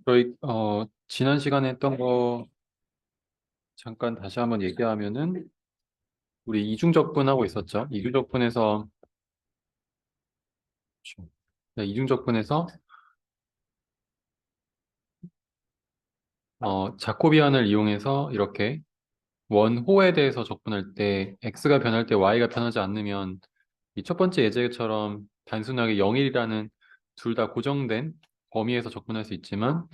저희 지난 시간에 했던 거 잠깐 다시 한번 얘기하면은 우리 이중적분하고 있었죠. 이중적분에서 자코비안을 이용해서 이렇게 원호에 대해서 적분할 때 x가 변할 때 y가 변하지 않으면 이 첫 번째 예제처럼 단순하게 0일이라는 둘 다 고정된 범위에서 적분할 수 있지만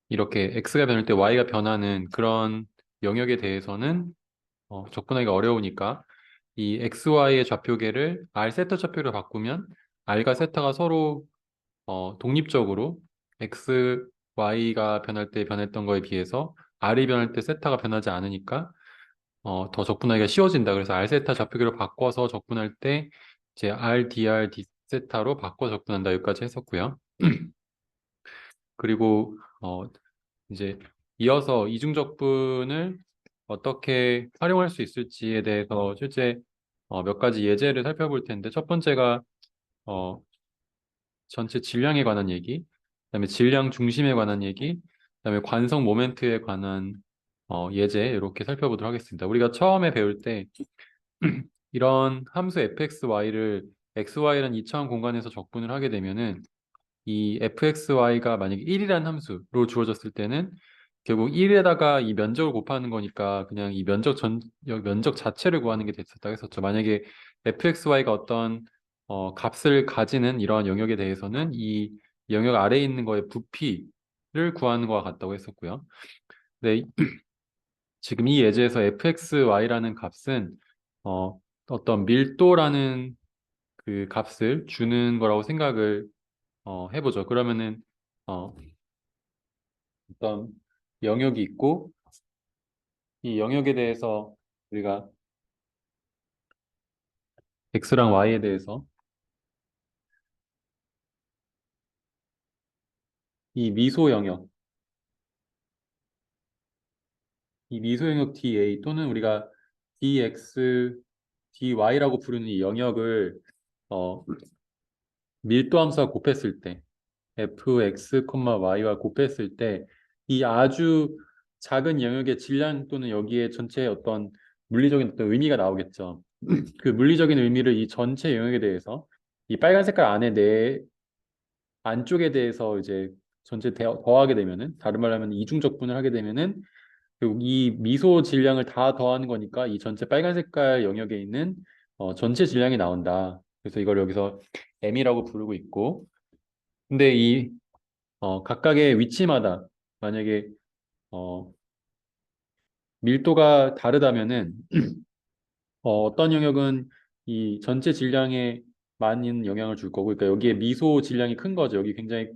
이렇게 x가 변할 때 y가 변하는 그런 영역에 대해서는 접근하기가 어려우니까 이 xy의 좌표계를 r 세타 좌표로 바꾸면 r과 세타가 서로 독립적으로 x, y가 변할 때 변했던 거에 비해서 r이 변할 때 세타가 변하지 않으니까 더 접근하기가 쉬워진다. 그래서 r 세타 좌표계로 바꿔서 접근할 때 이제 r, dr, d 세타로 바꿔 접근한다. 여기까지 했었고요. 그리고 이제 이어서 이중적분을 어떻게 활용할 수 있을지에 대해서 실제 몇 가지 예제를 살펴볼 텐데 첫 번째가 어, 전체 질량에 관한 얘기, 그다음에 질량 중심에 관한 얘기, 그다음에 관성 모멘트에 관한 예제 이렇게 살펴보도록 하겠습니다. 우리가 처음에 배울 때 이런 함수 fxy를 xy라는 이차원 공간에서 적분을 하게 되면은 이 fxy가 만약에 1이라는 함수로 주어졌을 때는 결국 1에다가 이 면적을 곱하는 거니까 그냥 이 면적 자체를 구하는 게 됐었다고 했었죠. 만약에 fxy가 어떤 값을 가지는 이러한 영역에 대해서는 이 영역 아래에 있는 거의 부피를 구하는 거와 같다고 했었고요. 네, 지금 이 예제에서 fxy라는 값은 어떤 밀도라는 그 값을 주는 거라고 생각을 해보죠. 그러면은 어, 어떤 영역이 있고 이 영역에 대해서 우리가 x랑 y에 대해서 이 미소 영역, 이 미소 영역 dA 또는 우리가 dx, dy라고 부르는 이 영역을 어, 밀도 함수와 곱했을 때 fx, y와 곱했을 때 이 아주 작은 영역의 질량 또는 여기에 전체 어떤 물리적인 어떤 의미가 나오겠죠. 그 물리적인 의미를 이 전체 영역에 대해서 이 빨간 색깔 안에 내 안쪽에 대해서 이제 더하게 되면은 다른 말로 하면 이중적분을 하게 되면은 결국 이 미소 질량을 다 더하는 거니까 이 전체 빨간 색깔 영역에 있는 전체 질량이 나온다. 그래서 이걸 여기서 M이라고 부르고 있고 근데 이 각각의 위치마다 만약에 어, 밀도가 다르다면은 어떤 영역은 이 전체 질량에 많은 영향을 줄 거고 그러니까 여기에 미소 질량이 큰 거죠. 여기 굉장히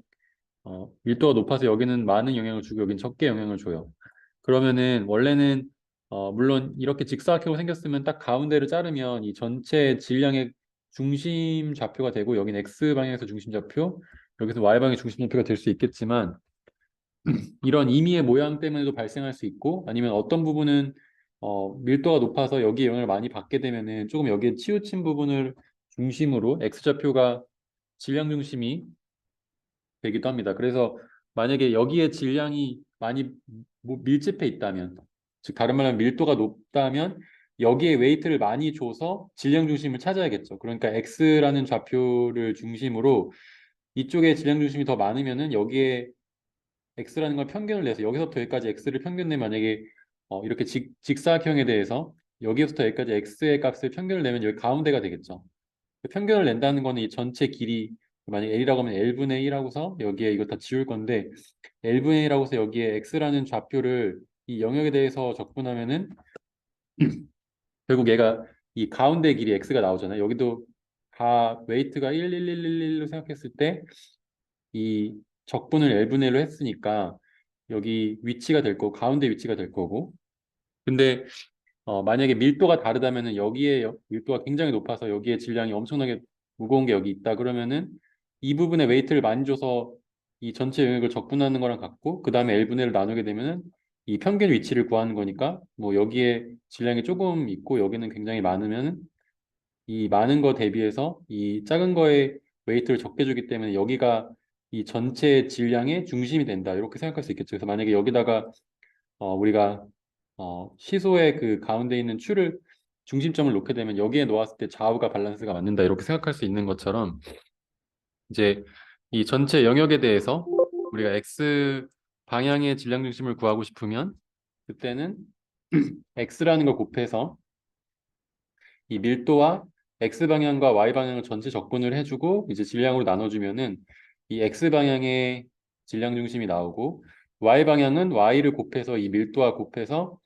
밀도가 높아서 여기는 많은 영향을 주고 여기는 적게 영향을 줘요. 그러면은 원래는 물론 이렇게 직사각형으로 생겼으면 딱 가운데를 자르면 이 전체 질량의 중심 좌표가 되고 여기는 x 방향에서 중심 좌표, 여기서 y 방향의 중심 좌표가 될 수 있겠지만 이런 임의의 모양 때문에도 발생할 수 있고 아니면 어떤 부분은 밀도가 높아서 여기에 영향을 많이 받게 되면은 조금 여기에 치우친 부분을 중심으로 x 좌표가 질량 중심이 되기도 합니다. 그래서 만약에 여기에 질량이 많이 밀집해 있다면, 즉 다른 말로 하면 밀도가 높다면 여기에 웨이트를 많이 줘서 질량 중심을 찾아야겠죠. 그러니까 x라는 좌표를 중심으로 이쪽에 질량 중심이 더 많으면은 여기에 x라는 걸 평균을 내서 여기서부터 여기까지 x를 평균 내면 만약에 이렇게 직사각형에 대해서 여기서부터 여기까지 x의 값을 평균을 내면 여기 가운데가 되겠죠. 그 평균을 낸다는 거는 이 전체 길이 만약에 L이라고 하면 L분의 1하고서 여기에 이거 다 지울 건데 L분의 1하고서 여기에 X라는 좌표를 이 영역에 대해서 적분하면은 결국 얘가 이 가운데 길이 X가 나오잖아요. 여기도 다 웨이트가 1, 1, 1, 1, 1로 생각했을 때 이 적분을 L분의 1로 했으니까 여기 위치가 될 거고 가운데 위치가 될 거고 근데 만약에 밀도가 다르다면은 여기에 밀도가 굉장히 높아서 여기에 질량이 엄청나게 무거운 게 여기 있다 그러면은 이 부분에 웨이트를 많이 줘서 이 전체 영역을 적분하는 거랑 같고 그 다음에 L분의 1을 나누게 되면은 이 평균 위치를 구하는 거니까 뭐 여기에 질량이 조금 있고 여기는 굉장히 많으면 이 많은 거 대비해서 이 작은 거에 웨이트를 적게 주기 때문에 여기가 이 전체 질량의 중심이 된다 이렇게 생각할 수 있겠죠. 그래서 만약에 여기다가 우리가 시소의 그 가운데 있는 추를 중심점을 놓게 되면 여기에 놓았을 때 좌우가 밸런스가 맞는다 이렇게 생각할 수 있는 것처럼 이제 이 전체 영역에 대해서 우리가 x 방향의 질량 중심을 구하고 싶으면 그때는 x라는 걸 곱해서 이 밀도와 x 방향과 y 방향을 전체 적분을 해주고 이제 질량으로 나눠주면은 이 x 방향의 질량 중심이 나오고 y 방향은 y를 곱해서 이 밀도와 곱해서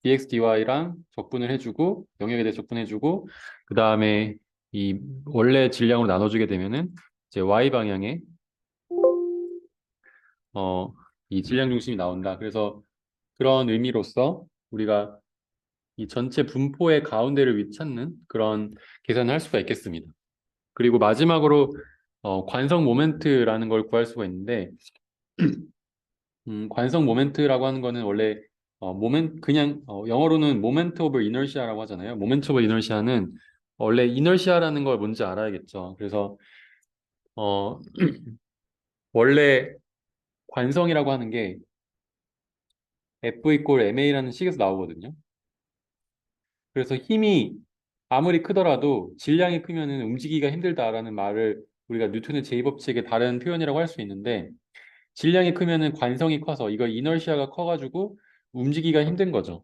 dx dy랑 적분을 해주고 영역에 대해 적분해주고 그 다음에 이 원래 질량으로 나눠주게 되면은 이제 y 방향에 이 질량 중심이 나온다. 그래서 그런 의미로서 우리가 이 전체 분포의 가운데를 찾는 그런 계산을 할 수가 있겠습니다. 그리고 마지막으로 관성 모멘트라는 걸 구할 수가 있는데 관성 모멘트라고 하는 거는 원래 그냥 영어로는 모멘트 오브 이너시아라고 하잖아요. 모멘트 오브 이너시아는 원래 이너시아라는 걸 뭔지 알아야겠죠. 그래서 어, 원래 관성이라고 하는 게 F 이꼴 ma라는 식에서 나오거든요. 그래서 힘이 아무리 크더라도 질량이 크면은 움직이기가 힘들다라는 말을 우리가 뉴턴의 제2법칙의 다른 표현이라고 할 수 있는데 질량이 크면은 관성이 커서 이거 이너시아가 커가지고 움직이기가 힘든 거죠.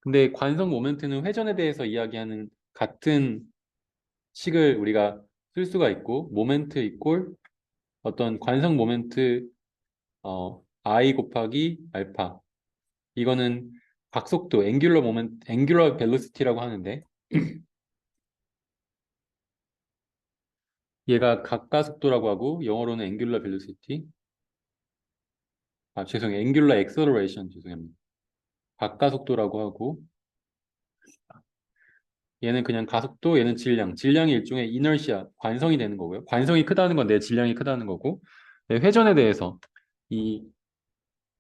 근데 관성 모멘트는 회전에 대해서 이야기하는 같은 식을 우리가 쓸 수가 있고 모멘트 이꼴 어떤 관성 모멘트 I 곱하기 알파 이거는 각속도 앵귤러 모멘트 앵귤러 벨로시티라고 하는데 얘가 각가속도라고 하고 영어로는 앵귤러 벨로시티 죄송해요 앵귤러 액셀러레이션 죄송합니다 각가속도라고 하고 얘는 그냥 가속도 얘는 질량이 일종의 이너시아 관성이 되는 거고요 관성이 크다는 건 내 질량이 크다는 거고 네, 회전에 대해서 이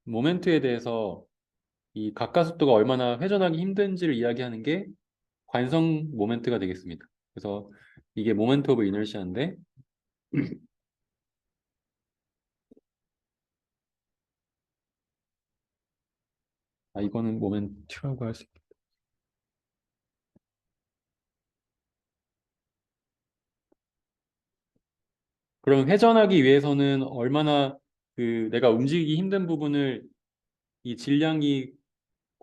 모멘트에 대해서 이 각가속도가 얼마나 회전하기 힘든지를 이야기하는 게 관성 모멘트가 되겠습니다 그래서 이게 모멘트 오브 이너시아인데 이거는 모멘트라고 할 수 있겠다 그럼 회전하기 위해서는 얼마나 그 내가 움직이기 힘든 부분을 이 질량이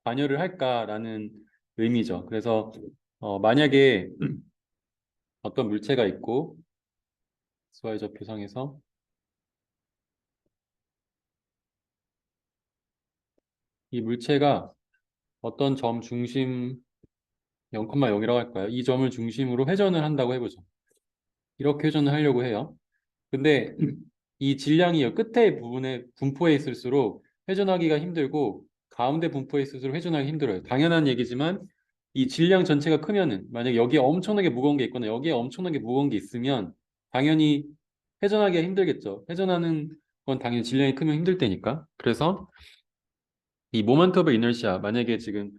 관여를 할까라는 의미죠. 그래서 만약에 어떤 물체가 있고 XY 좌표상에서 이 물체가 어떤 점 중심 0,0이라고 할까요? 이 점을 중심으로 회전을 한다고 해보죠. 이렇게 회전을 하려고 해요. 근데 이 질량이 끝에 부분에 분포해 있을수록 회전하기가 힘들고 가운데 분포해 있을수록 회전하기 힘들어요. 당연한 얘기지만 이 질량 전체가 크면은 만약 여기에 엄청나게 무거운 게 있거나 여기에 엄청나게 무거운 게 있으면 당연히 회전하기가 힘들겠죠. 회전하는 건 당연히 질량이 크면 힘들 테니까. 그래서 이 모먼트 오브 이너시아 만약에 지금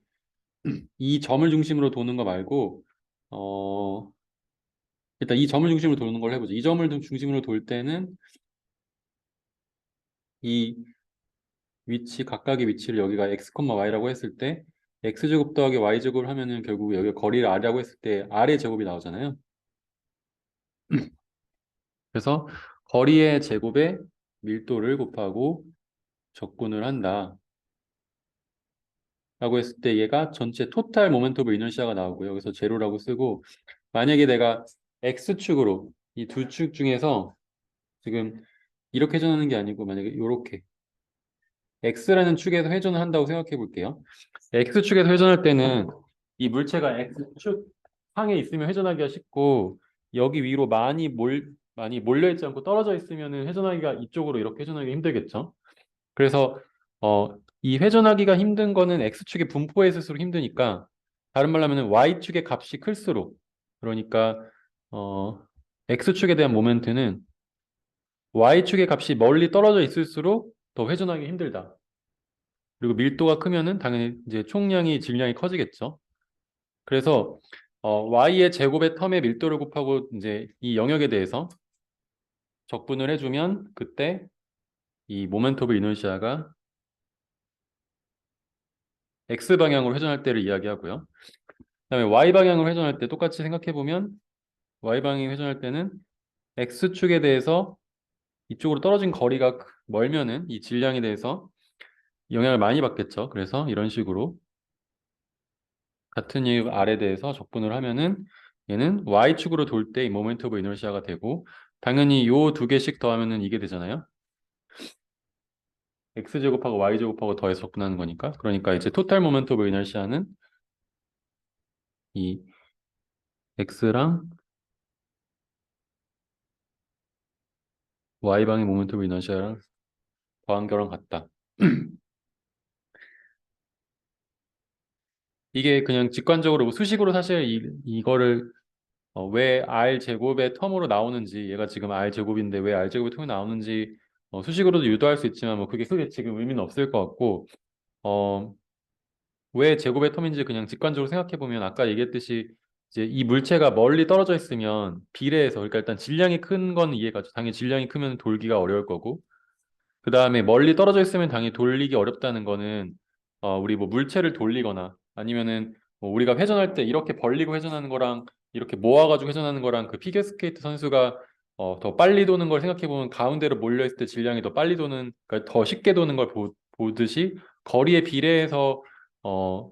이 점을 중심으로 도는 거 말고 어 일단 이 점을 중심으로 도는 걸 해보죠. 이 점을 중심으로 돌 때는 이 각각의 위치를 여기가 x, y라고 했을 때 x제곱 더하기 y제곱을 하면은 결국 여기 거리를 r이라고 했을 때 r의 제곱이 나오잖아요. 그래서 거리의 제곱에 밀도를 곱하고 적분을 한다. 라고 했을 때 얘가 전체 토탈 모멘트 오브 이너시아가 나오고요. 여기서 제로라고 쓰고 만약에 내가 x축으로 이 두 축 중에서 지금 이렇게 회전하는 게 아니고 만약에 이렇게 x라는 축에서 회전을 한다고 생각해 볼게요. x축에서 회전할 때는 이 물체가 x축 상에 있으면 회전하기가 쉽고 여기 위로 많이 몰려 있지 않고 떨어져 있으면 회전하기가 이쪽으로 이렇게 회전하기가 힘들겠죠. 그래서 어, 이 회전하기가 힘든 거는 X축의 분포에 있을수록 힘드니까 다른 말로 하면 Y축의 값이 클수록 그러니까 어, X축에 대한 모멘트는 Y축의 값이 멀리 떨어져 있을수록 더 회전하기 힘들다. 그리고 밀도가 크면은 당연히 이제 총량이 질량이 커지겠죠. 그래서 Y의 제곱의 텀의 밀도를 곱하고 이제 이 영역에 대해서 적분을 해주면 그때 이 모멘트 오브 이너시아가 X 방향으로 회전할 때를 이야기하고요. 그다음에 Y 방향으로 회전할 때 똑같이 생각해 보면 Y 방향이 회전할 때는 X축에 대해서 이쪽으로 떨어진 거리가 멀면은 이 질량에 대해서 영향을 많이 받겠죠. 그래서 이런 식으로 같은 이 R에 대해서 적분을 하면은 얘는 Y축으로 돌 때 이 모멘트 오브 이너시아가 되고 당연히 요 두 개씩 더하면은 이게 되잖아요. X제곱하고 Y제곱하고 더해서 적분하는 거니까. 그러니까 이제 토탈 모멘트 오브 이너시아는 이 X랑 Y방의 모멘트 오브 이너시아랑 더한 거랑 같다. 이게 그냥 직관적으로 뭐 수식으로 사실 이거를 왜 R 제곱의 텀으로 나오는지 얘가 지금 R 제곱인데 왜 R 제곱의 텀이 나오는지 수식으로도 유도할 수 있지만 뭐 그게 크게 지금 의미는 없을 것 같고 어, 왜 제곱의 텀인지 그냥 직관적으로 생각해 보면 아까 얘기했듯이 이제 이 물체가 멀리 떨어져 있으면 비례해서 그러니까 일단 질량이 큰 건 이해가죠. 당연히 질량이 크면 돌기가 어려울 거고 그 다음에 멀리 떨어져 있으면 당연히 돌리기 어렵다는 거는 우리 뭐 물체를 돌리거나 아니면은 뭐 우리가 회전할 때 이렇게 벌리고 회전하는 거랑 이렇게 모아가지고 회전하는 거랑 그 피겨스케이트 선수가 더 빨리 도는 걸 생각해 보면 가운데로 몰려 있을 때 질량이 더 빨리 도는 그러니까 더 쉽게 도는 걸 보듯이 거리에 비례해서 어,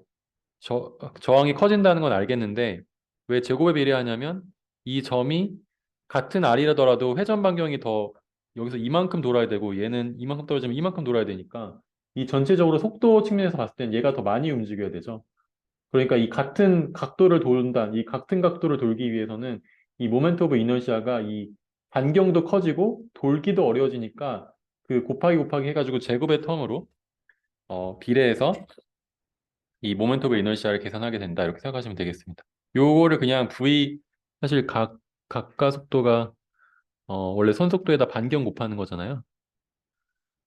저항이 커진다는 건 알겠는데 왜 제곱에 비례하냐면 이 점이 같은 R이라더라도 회전 반경이 더 여기서 이만큼 돌아야 되고 얘는 이만큼 떨어지면 이만큼 돌아야 되니까 이 전체적으로 속도 측면에서 봤을 땐 얘가 더 많이 움직여야 되죠. 그러니까 이 같은 각도를 돈다, 이 같은 각도를 돌기 위해서는 이 모멘트 오브 이너시아가 이 반경도 커지고 돌기도 어려워지니까 그 곱하기 곱하기 해가지고 제곱의 텀으로 비례해서 이 모멘트 오브 이너시아를 계산하게 된다 이렇게 생각하시면 되겠습니다. 요거를 그냥 V 사실 각가속도가 원래 선속도에다 반경 곱하는 거잖아요.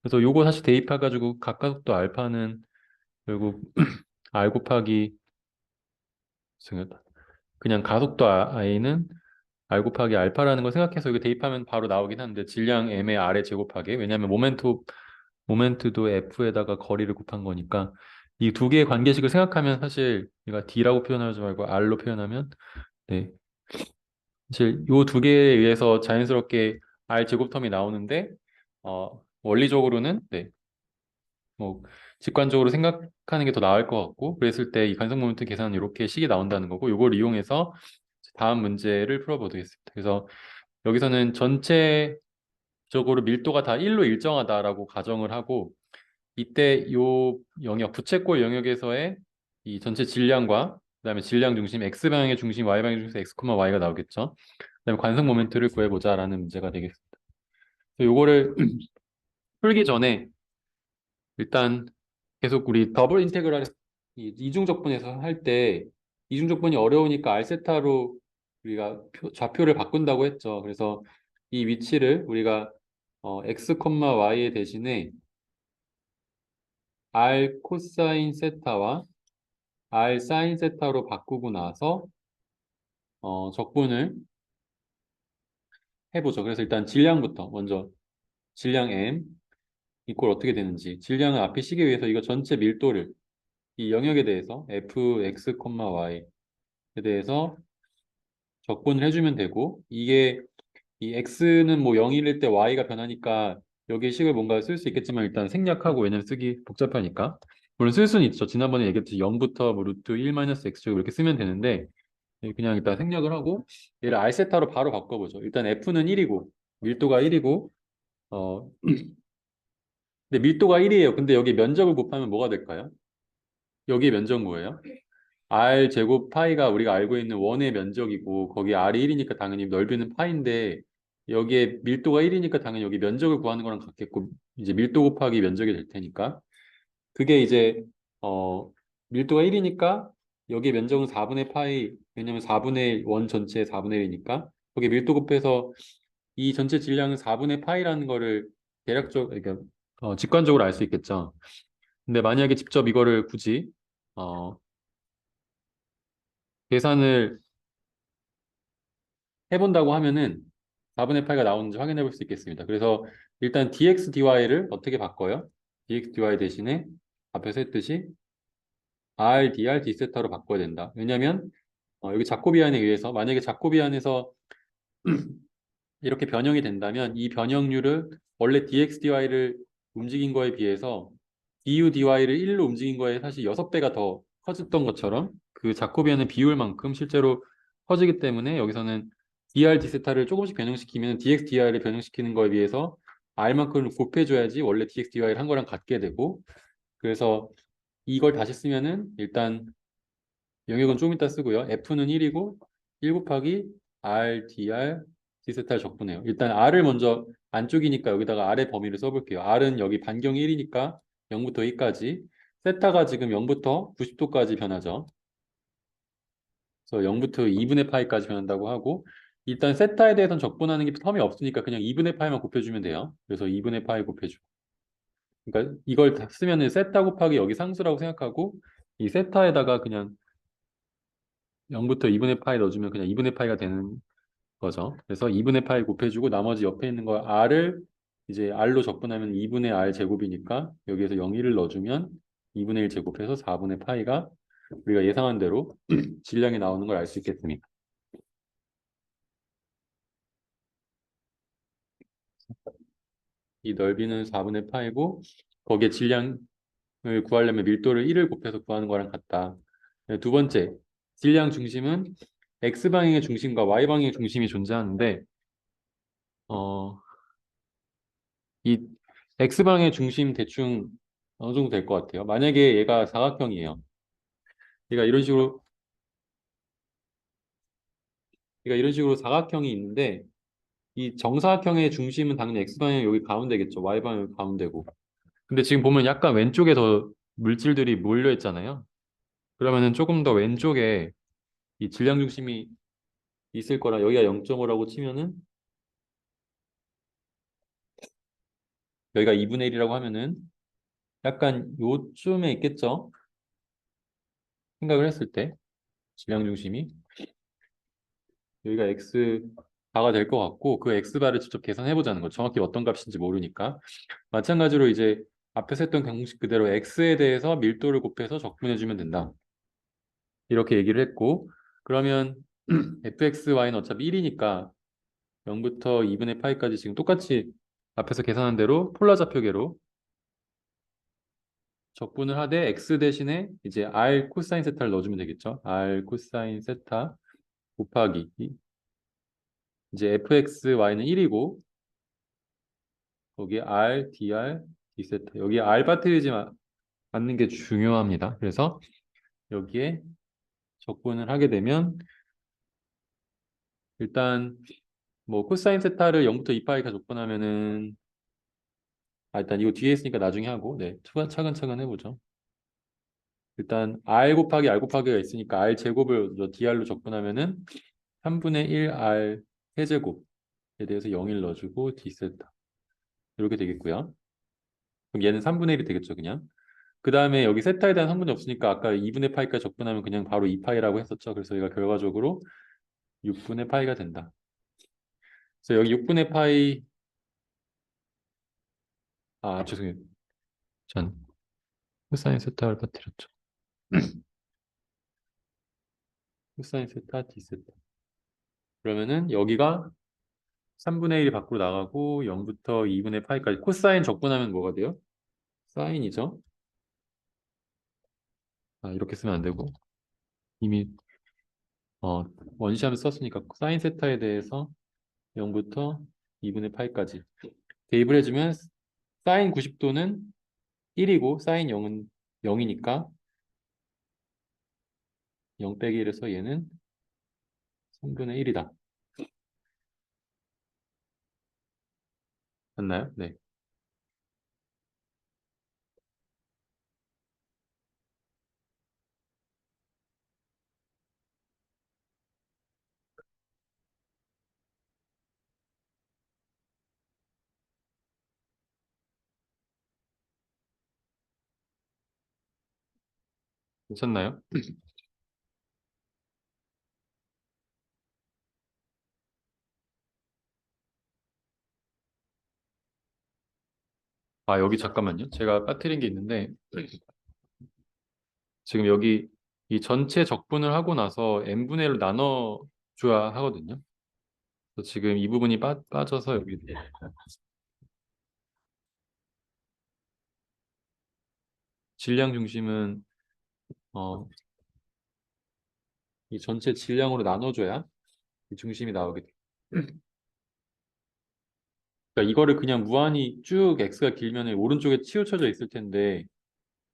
그래서 요거 사실 대입해가지고 각가속도 알파는 결국 R 곱하기 그냥 가속도 I는 R 곱하기 알파라는 걸 생각해서 이거 대입하면 바로 나오긴 하는데 질량 M의 R에 제곱하기 왜냐하면 모멘트도 F에다가 거리를 곱한 거니까 이 두 개의 관계식을 생각하면 사실 얘가 D라고 표현하지 말고 R로 표현하면 네 사실 요 두 개에 의해서 자연스럽게 R 제곱텀이 나오는데 원리적으로는 네 뭐 직관적으로 생각하는 게 더 나을 것 같고 그랬을 때 이 간섭 모멘트 계산은 이렇게 식이 나온다는 거고 이걸 이용해서 다음 문제를 풀어보겠습니다. 그래서 여기서는 전체적으로 밀도가 다 1로 일정하다라고 가정을 하고 이때 요 영역 부채꼴 영역에서의 이 전체 질량과 그다음에 질량 중심 x 방향의 중심 y 방향의 중심 x, y가 나오겠죠. 그다음에 관성 모멘트를 구해보자라는 문제가 되겠습니다. 요거를 풀기 전에 일단 계속 우리 더블 인테그랄 이중적분에서 할 때 이중적분이 어려우니까 알세타로 우리가 좌표를 바꾼다고 했죠. 그래서 이 위치를 우리가 x, y의 대신에 r 코사인 세타와 r 사인 세타로 바꾸고 나서 적분을 해보죠. 그래서 일단 질량부터 먼저 질량 m 이꼴 어떻게 되는지 질량을 앞에 시기 위해서 이거 전체 밀도를 이 영역에 대해서 fx, y에 대해서 적분을 해주면 되고 이게 이 x는 뭐 0일일 때 y가 변하니까 여기에 식을 뭔가 쓸 수 있겠지만 일단 생략하고 왜냐면 쓰기 복잡하니까 물론 쓸 수는 있죠. 지난번에 얘기했듯이 0부터 뭐 루트 1 마이너스 x제곱 이렇게 쓰면 되는데 그냥 일단 생략을 하고 얘를 r세타로 바로 바꿔보죠. 일단 f는 1이고 밀도가 1이고 어 근데 밀도가 1이에요. 근데 여기 면적을 곱하면 뭐가 될까요? 여기 면적 뭐예요? R 제곱 파이가 우리가 알고 있는 원의 면적이고 거기 R이 1이니까 당연히 넓이는 파인데 여기에 밀도가 1이니까 당연히 여기 면적을 구하는 거랑 같겠고 이제 밀도 곱하기 면적이 될 테니까 그게 이제 어 밀도가 1이니까 여기 면적은 4분의 파이, 왜냐면 4분의 원 전체의 4분의 1이니까 거기 밀도 곱해서 이 전체 질량은 4분의 파이라는 거를 대략적 그러니까 직관적으로 알 수 있겠죠. 근데 만약에 직접 이거를 굳이 어 계산을 해본다고 하면은 4분의 파이가 나오는지 확인해 볼 수 있겠습니다. 그래서 일단 dx dy를 어떻게 바꿔요? dx dy 대신에 앞에서 했듯이 r dr d세타로 바꿔야 된다. 왜냐하면 여기 자코비안에 의해서 만약에 자코비안에서 이렇게 변형이 된다면 이 변형률을 원래 dx dy를 움직인 거에 비해서 du dy를 1로 움직인 거에 사실 6배가 더 커졌던 것처럼 그 자코비안의 비율만큼 실제로 커지기 때문에 여기서는 dr d세타를 조금씩 변형시키면 dx dy를 변형시키는 거에 비해서 r만큼을 곱해줘야지 원래 dx dy를 한 거랑 같게 되고 그래서 이걸 다시 쓰면은 일단 영역은 좀 이따 쓰고요. F는 1이고 1 곱하기 R, dr, d세타를 적분해요. 일단 R을 먼저 안쪽이니까 여기다가 R의 범위를 써볼게요. R은 여기 반경이 1이니까 0부터 2까지. 세타가 지금 0부터 90도까지 변하죠. 그래서 0부터 2분의 파이까지 변한다고 하고 일단 세타에 대해서는 적분하는 게 텀이 없으니까 그냥 2분의 파이만 곱해주면 돼요. 그래서 2분의 파이 곱해주고. 그러니까 이걸 다 쓰면은 세타 곱하기 여기 상수라고 생각하고 이 세타에다가 그냥 0부터 2분의 파이 넣어주면 그냥 2분의 파이가 되는 거죠. 그래서 2분의 파이 곱해주고 나머지 옆에 있는 거 r을 이제 r로 적분하면 2분의 r 제곱이니까 여기에서 0,1을 넣어주면 2분의 1 제곱해서 4분의 파이가 우리가 예상한 대로 질량이 나오는 걸 알 수 있겠습니다. 이 넓이는 4분의 파이고 거기에 질량을 구하려면 밀도를 1을 곱해서 구하는 거랑 같다. 네, 두 번째, 질량 중심은 x방향의 중심과 y방향의 중심이 존재하는데 어, 이 X방의 중심 대충 어느 정도 될 것 같아요. 만약에 얘가 사각형이에요. 얘가 이런 식으로, 얘가 이런 식으로 사각형이 있는데, 이 정사각형의 중심은 당연히 X방향 여기 가운데겠죠. Y방향 여기 가운데고. 근데 지금 보면 약간 왼쪽에 더 물질들이 몰려 있잖아요. 그러면은 조금 더 왼쪽에 이 질량 중심이 있을 거라 여기가 0.5라고 치면은 여기가 2분의 1이라고 하면은 약간 요쯤에 있겠죠. 생각을 했을 때 질량 중심이. 여기가 x바가 될 것 같고 그 x바를 직접 계산해 보자는 거죠. 정확히 어떤 값인지 모르니까. 마찬가지로 이제 앞에서 했던 공식 그대로 x에 대해서 밀도를 곱해서 적분해 주면 된다. 이렇게 얘기를 했고 그러면 fxy는 어차피 1이니까 0부터 2분의 파이까지 지금 똑같이 앞에서 계산한 대로 폴라 좌표계로 적분을 하되 x 대신에 이제 r 코사인 세타를 넣어주면 되겠죠. r 코사인 세타 곱하기 이제 fxy는 1이고 거기에 R, DR, D세타. 여기에 알파 틀리지 않는 게 중요합니다. 그래서 여기에 적분을 하게 되면 일단 뭐 코사인 세타를 0부터 2파이까 적분하면은 일단 이거 뒤에 있으니까 나중에 하고 네 차근차근 해보죠. 일단 R 곱하기가 있으니까 R 제곱을 DR로 적분하면은 3분의 1 R 세제곱에 대해서 0을 넣어주고 D세타 이렇게 되겠고요. 그럼 얘는 3분의 1이 되겠죠 그냥. 그 다음에 여기 세타에 대한 성분이 없으니까 아까 2분의 파이까지 적분하면 그냥 바로 2파이라고 했었죠. 그래서 여기가 결과적으로 6분의 파이가 된다. 그래서 여기 6분의 파이, 죄송해요. 전 코사인 세타를 빠뜨렸죠. 코사인 세타, D세타. 그러면은 여기가 3분의 1이 밖으로 나가고 0부터 2분의 파이까지 코사인 적분하면 뭐가 돼요? 사인이죠. 이렇게 쓰면 안 되고 이미 어, 원시함 썼으니까 사인 세타에 대해서 0부터 2분의 파이까지 대입을 해주면 사인 90도는 1이고 사인 0은 0이니까 0 빼기 1에서 얘는 3분의 1이다. 맞나요? 네. 괜찮나요? 아, 여기 잠깐만요. 제가 빠뜨린 게 있는데 지금 여기 이 전체 적분을 하고 나서 n분의 1로 나눠줘야 하거든요. 그래서 지금 이 부분이 빠져서 여기 질량 중심은 어, 이 전체 질량으로 나눠줘야 이 중심이 나오게 돼요. 그러니까 이거를 그냥 무한히 쭉 x가 길면 오른쪽에 치우쳐져 있을 텐데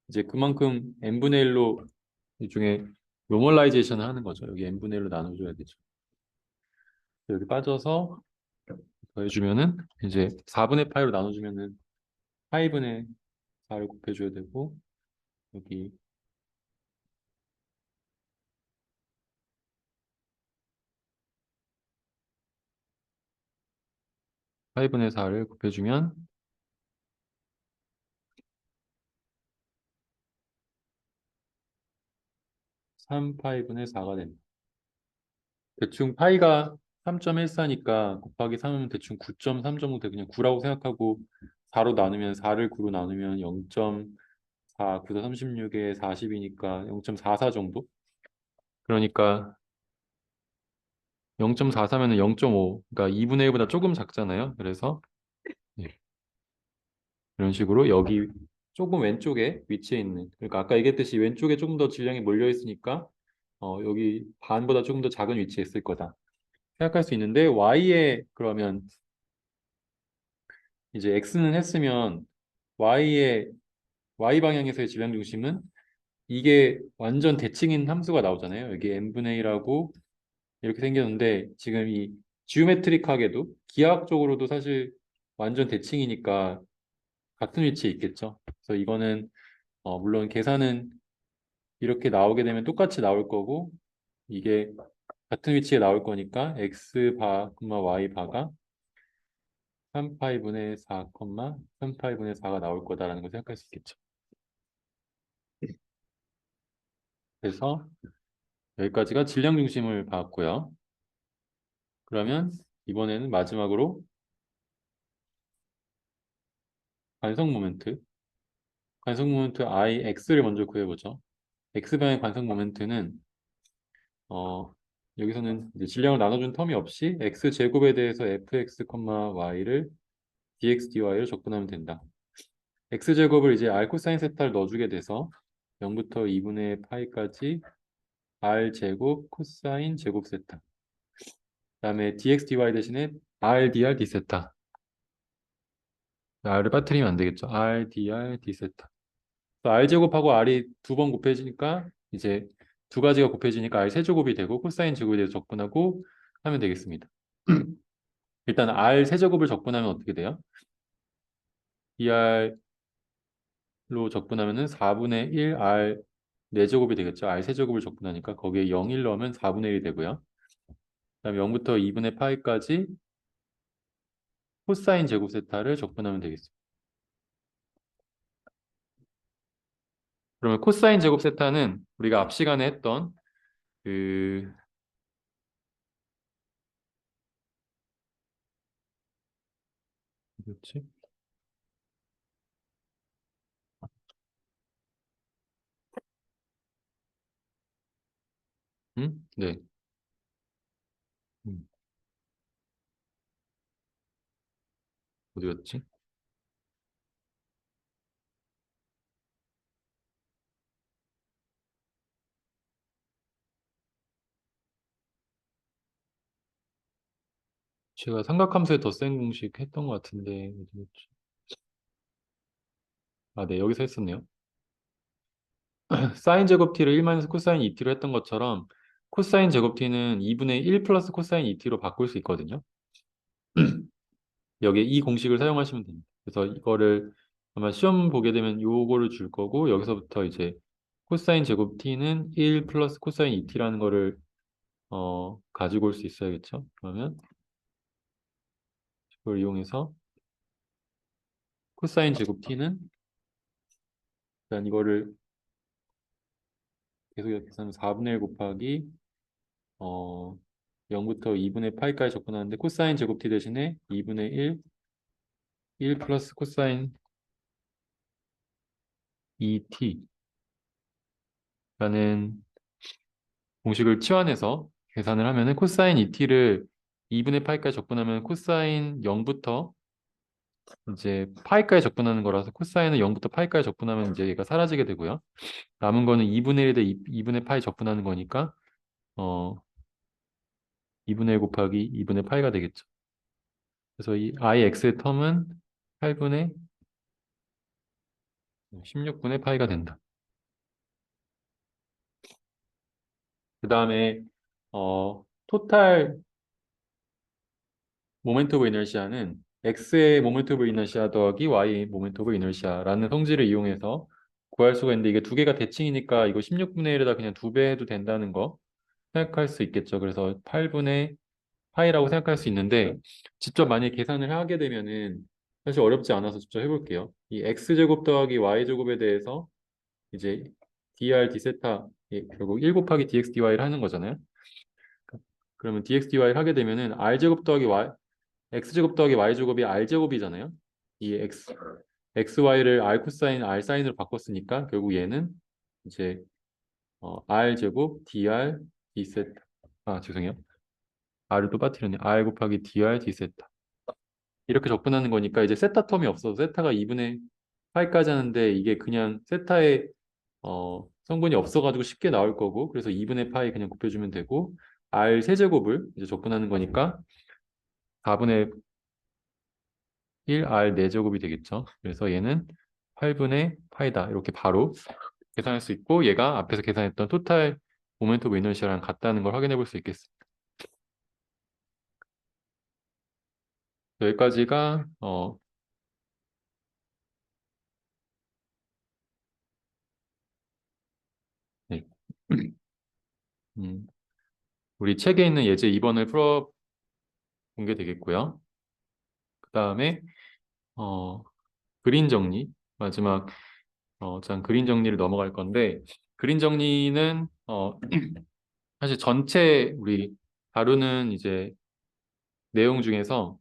이제 그만큼 n분의 1로 일종의 노멀라이제이션을 하는 거죠. 여기 n분의 1로 나눠줘야 되죠. 여기 빠져서 더해주면은 이제 4분의 파이로 나눠주면은 파이분의 4를 곱해줘야 되고 여기 파이분의 4를 곱해주면 3파이분의 4가 됩니다. 대충 파이가 3.14니까 곱하기 3하면 대충 9.3 정도 돼. 그냥 9라고 생각하고 4로 나누면 4를 9로 나누면 0.4, 9도 36에 40이니까 0.44 정도? 그러니까 0.44면은 0.5. 그러니까 2분의 1보다 조금 작잖아요. 그래서 네, 이런 식으로 여기 조금 왼쪽에 위치해 있는 그러니까 아까 얘기했듯이 왼쪽에 조금 더 질량이 몰려 있으니까 여기 반보다 조금 더 작은 위치에 있을 거다. 생각할 수 있는데 y에 그러면 이제 x는 했으면 y의 y 방향에서의 질량 중심은 이게 완전 대칭인 함수가 나오잖아요. 여기 n분의 1하고 이렇게 생겼는데 지금 이 지오메트릭하게도 기하학적으로도 사실 완전 대칭이니까 같은 위치에 있겠죠. 그래서 이거는 물론 계산은 이렇게 나오게 되면 똑같이 나올 거고 이게 같은 위치에 나올 거니까 x 바, y 바가 3파이분의 4, 3파이분의 4가 나올 거다라는 걸 생각할 수 있겠죠. 그래서 여기까지가 질량 중심을 봤고요. 그러면 이번에는 마지막으로 관성 모멘트. 관성 모멘트 Ix를 먼저 구해보죠. X방의 관성 모멘트는 어, 여기서는 이제 질량을 나눠준 텀이 없이 X제곱에 대해서 fx, y를 dx, dy로 적분하면 된다. X제곱을 이제 r 코사인 세타를 넣어주게 돼서 0부터 2분의 파이까지 r제곱 코사인 제곱 세타. 그다음에 dx, dy 대신에 r, dr, d 세타. r을 빠뜨리면 안 되겠죠. r, dr, d 세타. r제곱하고 r이 두 번 곱해지니까 이제 두 가지가 곱해지니까 r 세제곱이 되고 코사인 제곱에 대해서 적분하고 하면 되겠습니다. 일단 r 세제곱을 적분하면 어떻게 돼요? dr로 적분하면은 4분의 1 r 4제곱이 되겠죠. r 세제곱을 적분하니까 거기에 0, 1 넣으면 4분의 1이 되고요. 그다음에 0부터 2분의 파이까지 코사인 제곱 세타를 적분하면 되겠습니다. 그러면 코사인 제곱 세타는 우리가 앞 시간에 했던 그 뭐였지? 네. 음, 어디였지? 제가 삼각함수의 덧셈 공식 했던 것 같은데 어디였지? 아, 네, 여기서 했었네요. 사인 제곱 t를 1 마이너스 코사인 2t로 했던 것처럼 코사인 제곱 t는 2분의 1 플러스 코사인 2t로 바꿀 수 있거든요. 여기에 이 공식을 사용하시면 됩니다. 그래서 이거를 아마 시험 보게 되면 요거를 줄 거고 여기서부터 이제 코사인 제곱 t는 1 플러스 코사인 2t라는 거를 가지고 올 수 있어야겠죠. 그러면 이걸 이용해서 코사인 제곱 t는 일단 이거를 계속 계산하면 4분의 1 곱하기 0부터 2분의 파이까지 접근하는데 코사인 제곱 t 대신에 2분의 1 플러스 코사인 2t라는 공식을 치환해서 계산을 하면은 코사인 2t를 2분의 파이까지 접근하면 코사인 0부터 이제 파이까지 접근하는 거라서 코사인은 0부터 파이까지 접근하면 이제 얘가 사라지게 되고요. 남은 거는 2분의 1 대 2분의 파이 접근하는 거니까 2분의 1 곱하기 2분의 파이가 되겠죠. 그래서 이 ix의 텀은 8분의 16분의 파이가 된다. 그 다음에 토탈 모멘트 오브 이너시아는 x의 모멘트 오브 이너시아 더하기 y의 모멘트 오브 이너시아라는 성질을 이용해서 구할 수가 있는데 이게 두 개가 대칭이니까 이거 16분의 1에다 그냥 2배 해도 된다는 거 생각할 수 있겠죠. 그래서 8분의 파이라고 생각할 수 있는데 직접 만약에 계산을 하게 되면은 사실 어렵지 않아서 직접 해볼게요. 이 x제곱 더하기 y제곱에 대해서 이제 dr d세타 결국 1 곱하기 dx dy를 하는 거잖아요. 그러면 dx dy를 하게 되면은 r제곱 더하기 x제곱 더하기 y제곱이 r제곱이잖아요. 이 xy를 r 코사인 r 사인으로 바꿨으니까 결국 얘는 이제 r제곱 dr d세타 죄송해요. r을 또 빠뜨렸네. r 곱하기 dr d세타 이렇게 접근하는 거니까 이제 세타 텀이 없어서 세타가 2분의 파이까지 하는데 이게 그냥 세타의 성분이 없어가지고 쉽게 나올 거고 그래서 2분의 파이 그냥 곱해주면 되고 r 세제곱을 이제 접근하는 거니까 4분의 1 r 4제곱이 되겠죠. 그래서 얘는 8분의 파이다 이렇게 바로 계산할 수 있고 얘가 앞에서 계산했던 토탈 모멘트 오브 이너시아랑 같다는 걸 확인해 볼 수 있겠습니다. 여기까지가 네. 우리 책에 있는 예제 2번을 풀어 본 게 되겠고요. 그 다음에 그린 정리 마지막 짠 그린 정리를 넘어갈 건데 그린 정리는 사실 전체 우리 다루는 이제 내용 중에서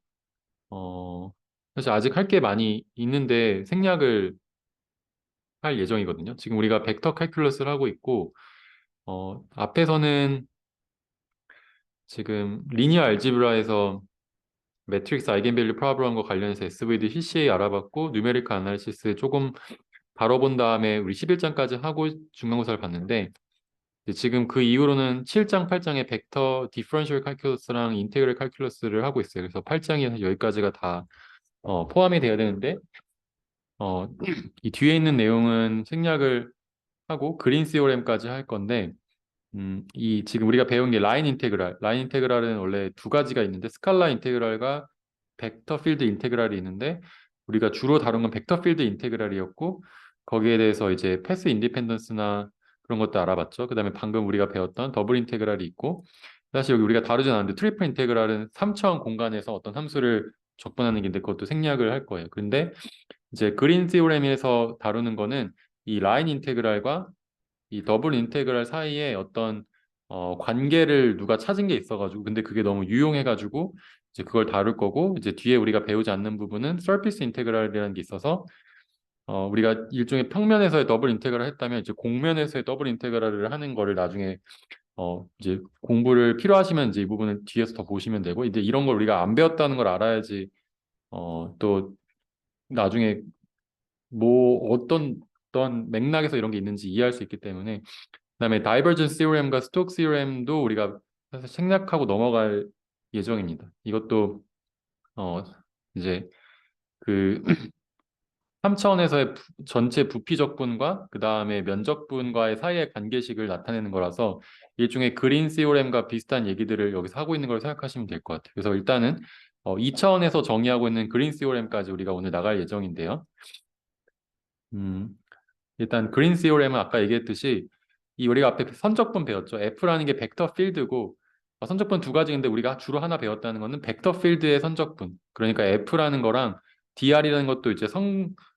사실 아직 할 게 많이 있는데 생략을 할 예정이거든요. 지금 우리가 벡터 칼큘러스를 하고 있고 앞에서는 지금 리니어 알지브라에서 매트릭스 아이겐밸류 프로블럼과 관련해서 SVD, CCA 알아봤고 뉴메리컬 아나리시스 조금 다뤄본 다음에 우리 11장까지 하고 중간고사를 봤는데 지금 그 이후로는 7장, 8장의 벡터 디퍼런셜 칼큘러스랑 인테그럴 칼큘러스를 하고 있어요. 그래서 8장이 여기까지가 다 포함이 돼야 되는데 이 뒤에 있는 내용은 생략을 하고 그린 시오렘까지 할 건데 이 지금 우리가 배운 게 라인 인테그랄은 원래 두 가지가 있는데 스칼라 인테그랄과 벡터 필드 인테그랄이 있는데 우리가 주로 다룬 건 벡터 필드 인테그랄이었고 거기에 대해서 이제 패스 인디펜던스나 그런 것도 알아봤죠. 그다음에 방금 우리가 배웠던 더블 인테그랄이 있고 사실 여기 우리가 다루진 않았는데 트리플 인테그랄은 3차원 공간에서 어떤 함수를 적분하는 게 있는데 그것도 생략을 할 거예요. 근데 이제 그린 시오렘에서 다루는 거는 이 라인 인테그랄과 이 더블 인테그랄 사이에 어떤 관계를 누가 찾은 게 있어가지고 근데 그게 너무 유용해가지고 이제 그걸 다룰 거고 이제 뒤에 우리가 배우지 않는 부분은 서피스 인테그랄이라는 게 있어서 우리가 일종의 평면에서의 더블 인테그랄을 했다면 이제 공면에서의 더블 인테그랄을 하는 거를 나중에 이제 공부를 필요하시면 이제 이 부분은 뒤에서 더 보시면 되고 이제 이런 걸 우리가 안 배웠다는 걸 알아야지 또 나중에 뭐 어떤 맥락에서 이런 게 있는지 이해할 수 있기 때문에 그다음에 다이버전스 시오렘과 스톡 시오렘도 우리가 사실 생략하고 넘어갈 예정입니다. 이것도 어 이제 그 3차원에서의 전체 부피적분과 그 다음에 면적분과의 사이의 관계식을 나타내는 거라서 일종의 그린 시오렘과 비슷한 얘기들을 여기서 하고 있는 걸 생각하시면 될 것 같아요. 그래서 일단은 2차원에서 정의하고 있는 그린 시오렘까지 우리가 오늘 나갈 예정인데요. 일단 그린 시오렘은 아까 얘기했듯이 이 우리가 앞에 선적분 배웠죠. F라는 게 벡터 필드고 선적분 두 가지인데 우리가 주로 하나 배웠다는 거는 벡터 필드의 선적분. 그러니까 F라는 거랑 DR이라는 것도 이제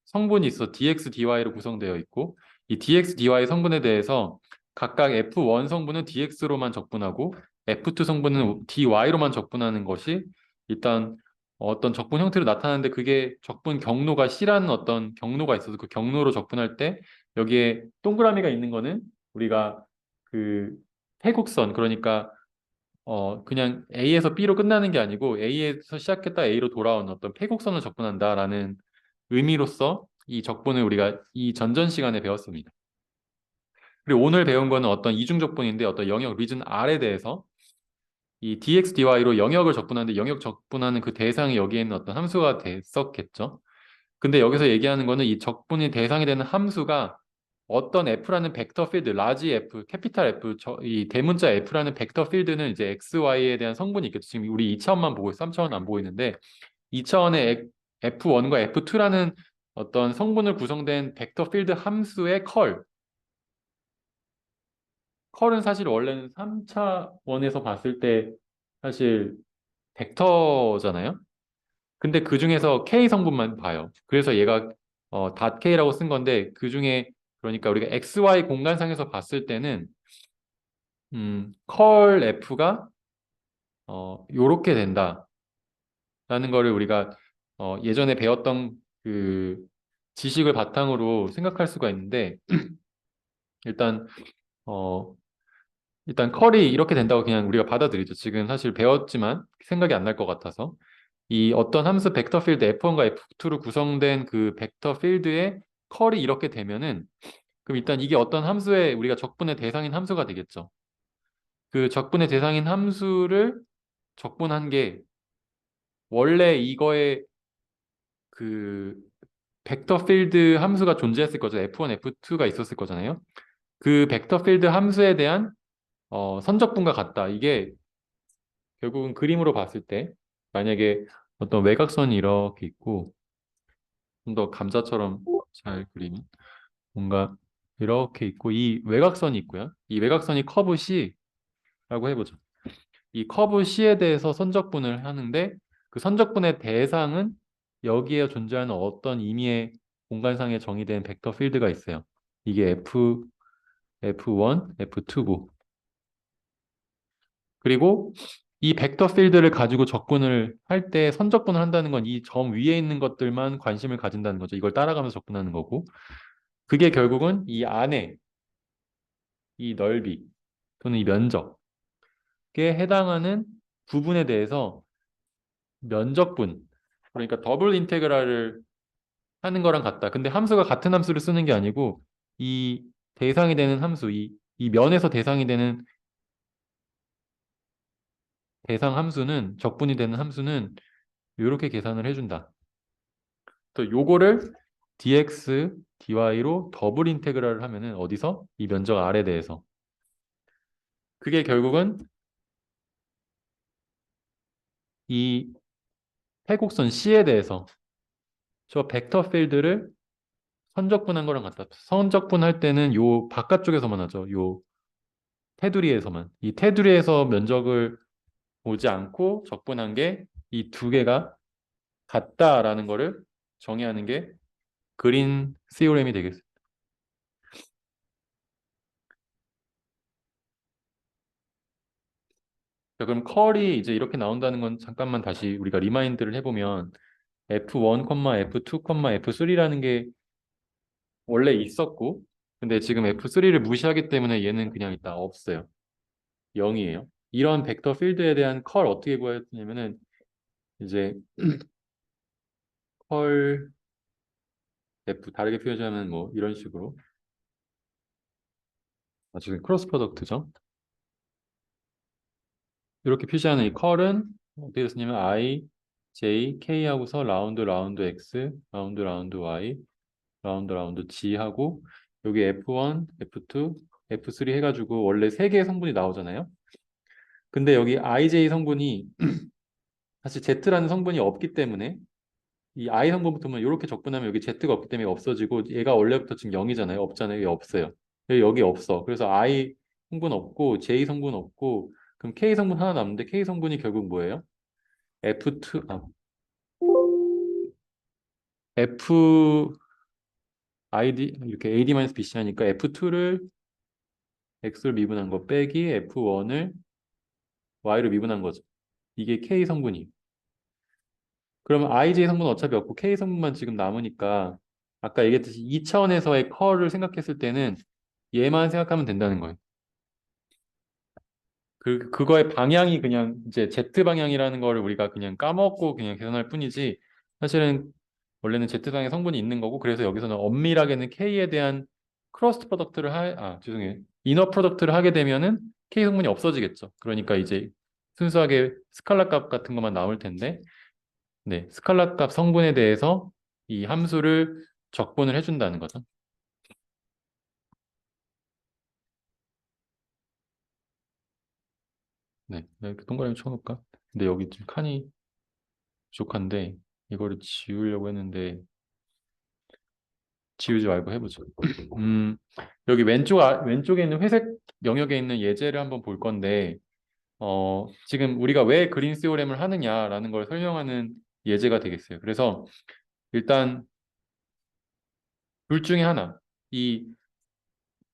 성분이 있어. DX, DY로 구성되어 있고 이 DX, DY 성분에 대해서 각각 F1 성분은 DX로만 적분하고 F2 성분은 DY로만 적분하는 것이 일단 어떤 적분 형태로 나타나는데 그게 적분 경로가 C라는 어떤 경로가 있어서 그 경로로 적분할 때 여기에 동그라미가 있는 거는 우리가 그 태곡선 그러니까 그냥 A에서 B로 끝나는 게 아니고 A에서 시작했다 A로 돌아오는 어떤 패곡선을 적분한다라는 의미로서 이 적분을 우리가 이 전전 시간에 배웠습니다. 그리고 오늘 배운 거는 어떤 이중 적분인데 어떤 영역 리전 R에 대해서 이 dx dy로 영역을 적분하는데 영역 적분하는 그 대상이 여기에 있는 어떤 함수가 됐었겠죠. 근데 여기서 얘기하는 거는 이 적분이 대상이 되는 함수가 어떤 F라는 벡터 필드, 라지 F, 캐피탈 F, 이 대문자 F라는 벡터 필드는 이제 X, Y에 대한 성분이 있겠죠. 지금 우리 2차원만 보고 있어, 3차원은 안 보고 있는데 2차원의 F1과 F2라는 어떤 성분을 구성된 벡터 필드 함수의 컬은 사실 원래는 3차원에서 봤을 때 사실 벡터잖아요. 근데 그 중에서 K 성분만 봐요. 그래서 얘가 K라고 쓴 건데 그 중에 그러니까 우리가 XY 공간상에서 봤을 때는 컬 F가 요렇게 된다라는 거를 우리가 예전에 배웠던 그 지식을 바탕으로 생각할 수가 있는데 일단 어, 일단 컬이 이렇게 된다고 그냥 우리가 받아들이죠. 지금 사실 배웠지만 생각이 안 날 것 같아서 이 어떤 함수 벡터 필드 F1과 F2로 구성된 그 벡터 필드의 컬이 이렇게 되면은 그럼 일단 이게 어떤 함수의 우리가 적분의 대상인 함수가 되겠죠. 그 적분의 대상인 함수를 적분한 게 원래 이거의 그 벡터 필드 함수가 존재했을 거죠. F1, F2가 있었을 거잖아요. 그 벡터 필드 함수에 대한 선적분과 같다. 이게 결국은 그림으로 봤을 때 만약에 어떤 외곽선이 이렇게 있고 좀 더 감자처럼 잘 그리면 뭔가 이렇게 있고 이 외곽선이 있고요. 이 외곽선이 커브 C라고 해보죠. 이 커브 C에 대해서 선적분을 하는데 그 선적분의 대상은 여기에 존재하는 어떤 임의의 공간상에 정의된 벡터 필드가 있어요. 이게 F1, F2고 그리고 이 벡터 필드를 가지고 적분을 할 때 선적분을 한다는 건 이 점 위에 있는 것들만 관심을 가진다는 거죠. 이걸 따라가면서 적분하는 거고 그게 결국은 이 안에 이 넓이 또는 이 면적에 해당하는 부분에 대해서 면적분 그러니까 더블 인테그랄을 하는 거랑 같다. 근데 함수가 같은 함수를 쓰는 게 아니고 이 대상이 되는 함수 이 면에서 대상이 되는 대상 함수는 적분이 되는 함수는 이렇게 계산을 해준다. 또 요거를 dx, dy로 더블 인테그랄을 하면은 어디서? 이 면적 R에 대해서. 그게 결국은 이 회곡선 C에 대해서 저 벡터 필드를 선적분한 거랑 같다. 선적분할 때는 요 바깥쪽에서만 하죠. 요 테두리에서만. 이 테두리에서 면적을 보지 않고 적분한 게 이 두 개가 같다라는 거를 정의하는 게 그린 시오렘이 되겠습니다. 자, 그럼 컬이 이제 이렇게 나온다는 건 잠깐만 다시 우리가 리마인드를 해보면 F1, F2, F3라는 게 원래 있었고 근데 지금 F3를 무시하기 때문에 얘는 그냥 일단 없어요. 0이에요. 이런 벡터 필드에 대한 컬 어떻게 구했냐면은 이제 컬 F 다르게 표현하면 뭐 이런 식으로 지금 크로스 프로덕트죠. 이렇게 표시하는 이 컬은 어떻게 쓰냐면 I, J, K 하고서 라운드 라운드 X, 라운드 라운드 Y, 라운드 라운드 G 하고 여기 F1, F2, F3 해가지고 원래 세 개의 성분이 나오잖아요. 근데 여기 IJ 성분이 사실 Z라는 성분이 없기 때문에 이 I 성분부터만 이렇게 적분하면 여기 Z가 없기 때문에 없어지고 얘가 원래부터 지금 0이잖아요. 없잖아요. 여기 없어요. 여기 없어. 그래서 I 성분 없고 J 성분 없고 그럼 K 성분 하나 남는데 K 성분이 결국 뭐예요? F2 F ID 이렇게 AD-BC 하니까 F2를 x를 미분한 거 빼기 f1을 y로 미분한 거죠. 이게 k 성분이. 그러면 ij 성분은 어차피 없고 k 성분만 지금 남으니까 아까 얘기했듯이 2차원에서의 컬을 생각했을 때는 얘만 생각하면 된다는 거예요. 그거의 방향이 그냥 이제 Z 방향이라는 거를 우리가 그냥 까먹고 그냥 계산할 뿐이지 사실은 원래는 Z상의 성분이 있는 거고 그래서 여기서는 엄밀하게는 K에 대한 크로스 프로덕트를 죄송해요. 이너 프로덕트를 하게 되면은 K 성분이 없어지겠죠. 그러니까 이제 순수하게 스칼라 값 같은 것만 나올 텐데 네, 스칼라 값 성분에 대해서 이 함수를 적분을 해준다는 거죠. 네, 이렇게 동그라미 쳐놓을까? 근데 여기 좀 칸이 부족한데 이거를 지우려고 했는데 지우지 말고 해보죠. 음, 여기 왼쪽에 있는 회색 영역에 있는 예제를 한번 볼 건데 지금 우리가 왜 그린 스오렘을 하느냐라는 걸 설명하는 예제가 되겠어요. 그래서 일단 둘 중에 하나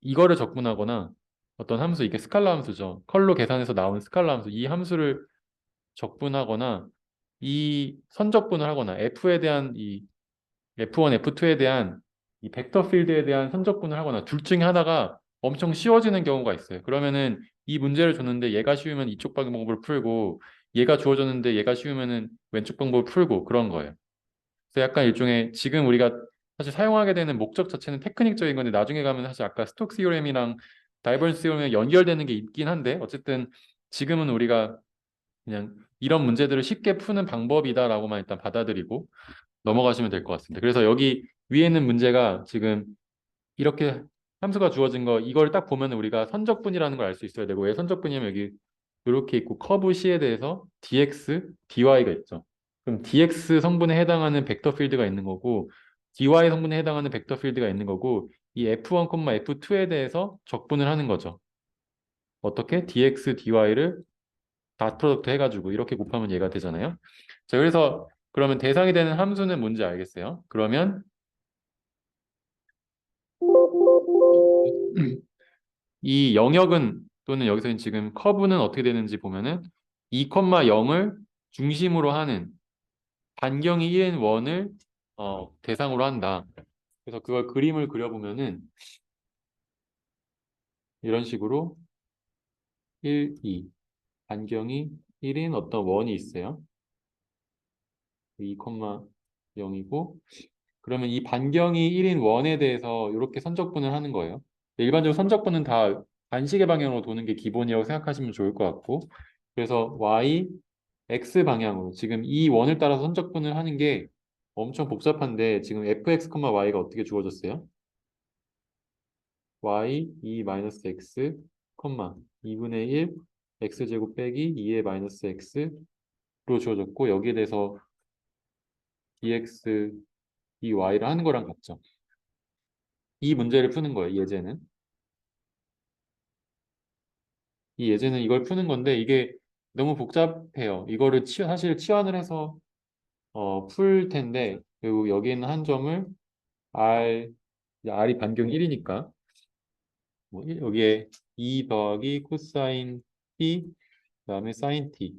이거를 적분하거나 어떤 함수 이게 스칼라 함수죠. 컬로 계산해서 나온 스칼라 함수 이 함수를 적분하거나 이 선적분을 하거나 F에 대한 이 F1, F2에 대한 이 벡터 필드에 대한 선적분을 하거나 둘 중에 하나가 엄청 쉬워지는 경우가 있어요. 그러면은 이 문제를 줬는데 얘가 쉬우면 이쪽 방법을 풀고 얘가 주어졌는데 얘가 쉬우면은 왼쪽 방법을 풀고 그런 거예요. 그래서 약간 일종의 지금 우리가 사실 사용하게 되는 목적 자체는 테크닉적인 건데 나중에 가면 사실 아까 스톡 시오렘이랑 다이버전스 시오렘이 연결되는 게 있긴 한데 어쨌든 지금은 우리가 그냥 이런 문제들을 쉽게 푸는 방법이다라고만 일단 받아들이고 넘어가시면 될 것 같습니다. 그래서 여기 위에 있는 문제가 지금 이렇게 함수가 주어진 거 이걸 딱 보면 우리가 선적분이라는 걸 알 수 있어야 되고 왜 선적분이냐면 여기 이렇게 있고 커브 C에 대해서 dx, dy가 있죠. 그럼 dx 성분에 해당하는 벡터 필드가 있는 거고 dy 성분에 해당하는 벡터 필드가 있는 거고 이 f1, f2에 대해서 적분을 하는 거죠. 어떻게? dx, dy를 닷 프로덕트 해가지고 이렇게 곱하면 얘가 되잖아요. 자, 그래서 그러면 대상이 되는 함수는 뭔지 알겠어요? 그러면 이 영역은 또는 여기서 지금 커브는 어떻게 되는지 보면은 2,0을 중심으로 하는 반경이 1인 원을 대상으로 한다. 그래서 그걸 그림을 그려보면은 이런 식으로 1, 2 반경이 1인 어떤 원이 있어요. 2,0이고 그러면 이 반경이 1인 원에 대해서 이렇게 선적분을 하는 거예요. 일반적으로 선적분은 다 반시계 방향으로 도는 게 기본이라고 생각하시면 좋을 것 같고 그래서 y, x 방향으로 지금 이 원을 따라서 선적분을 하는 게 엄청 복잡한데 지금 fx, y가 어떻게 주어졌어요? y 2-x, 2분의 1 x제곱 빼기 2의 마이너스 x로 주어졌고 여기에 대해서 dx, dy를 하는 거랑 같죠. 이 문제를 푸는 거예요, 예제는. 이 예제는 이걸 푸는 건데 이게 너무 복잡해요. 이거를 사실 치환을 해서 풀 텐데 그리고 여기 있는 한 점을 r이 반경 1이니까 뭐 여기에 2 더하기 코사인 t 그다음에 사인 t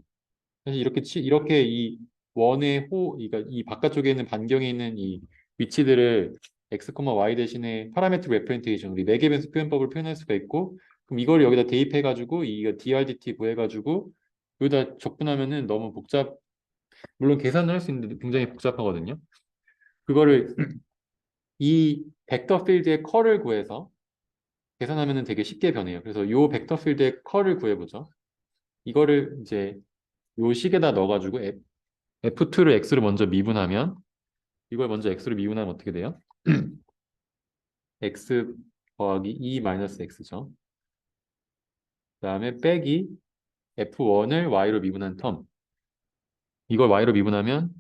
사실 이렇게 이 원의 그러니까 이 바깥쪽에 있는 반경에 있는 이 위치들을 x, y 대신에 파라메트릭 레프렌테이션 우리 네 개 변수 표현법을 표현할 수가 있고 그럼 이걸 여기다 대입해가지고 이거 drdt 구해가지고 여기다 적분하면은 너무 물론 계산을 할 수 있는데 굉장히 복잡하거든요. 그거를 이 벡터 필드의 컬을 구해서 계산하면은 되게 쉽게 변해요. 그래서 요 벡터 필드의 컬을 구해보죠. 이거를 이제 요 식에다 넣어가지고 F2를 X로 먼저 미분하면 이걸 먼저 X로 미분하면 어떻게 돼요? X 더하기 2 마이너스 X죠. 그 다음에 빼기 F1을 Y로 미분한 텀. 이걸 Y로 미분하면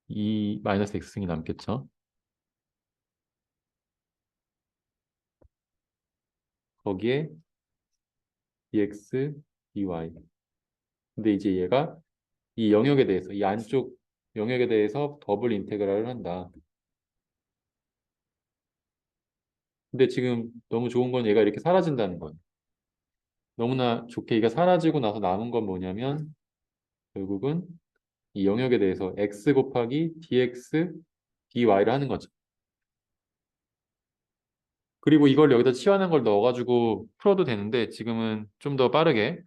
2 마이너스 X승이 남겠죠. 거기에 dx, dy. 근데 이제 얘가 이 영역에 대해서 이 안쪽 영역에 대해서 더블 인테그랄을 한다. 근데 지금 너무 좋은 건 얘가 이렇게 사라진다는 거예요. 너무나 좋게 이게 사라지고 나서 남은 건 뭐냐면 결국은 이 영역에 대해서 x 곱하기 dx dy를 하는 거죠. 그리고 이걸 여기다 치환한 걸 넣어가지고 풀어도 되는데 지금은 좀 더 빠르게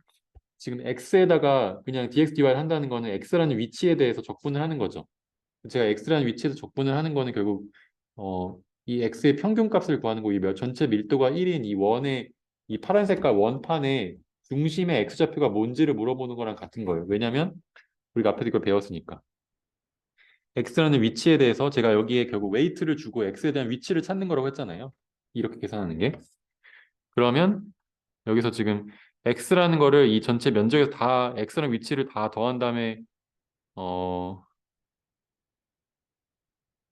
지금 x에다가 그냥 dx dy를 한다는 거는 x라는 위치에 대해서 적분을 하는 거죠. 제가 x라는 위치에서 적분을 하는 거는 결국 이 x의 평균값을 구하는 거고 이 전체 밀도가 1인 이 원의 이 파란 색깔 원판의 중심의 x좌표가 뭔지를 물어보는 거랑 같은 거예요. 왜냐면 우리가 앞에서 이걸 배웠으니까. x라는 위치에 대해서 제가 여기에 결국 웨이트를 주고 x에 대한 위치를 찾는 거라고 했잖아요. 이렇게 계산하는 게. 그러면 여기서 지금 x라는 거를 이 전체 면적에서 다 x라는 위치를 다 더한 다음에 어,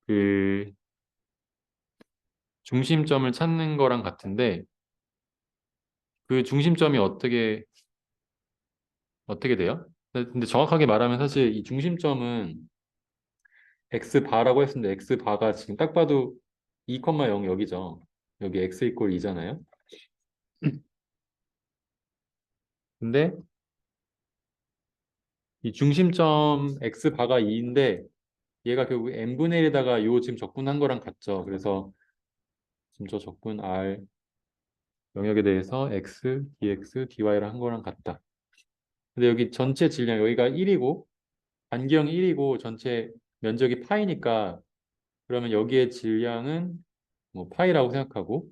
그 중심점을 찾는 거랑 같은데 그 중심점이 어떻게 돼요? 근데 정확하게 말하면 사실 이 중심점은 x 바라고 했는데 x 바가 지금 딱 봐도 2,0 여기죠. 여기 x 이퀄 2잖아요. 근데 이 중심점 x 바가 2인데 얘가 결국 n분의 1에다가 요 지금 적분한 거랑 같죠. 그래서 지금 저 적분 r 영역에 대해서 x, dx, dy를 한 거랑 같다. 근데 여기 전체 질량 여기가 1이고 반경이 1이고 전체 면적이 파이니까 그러면 여기에 질량은 뭐 파이라고 생각하고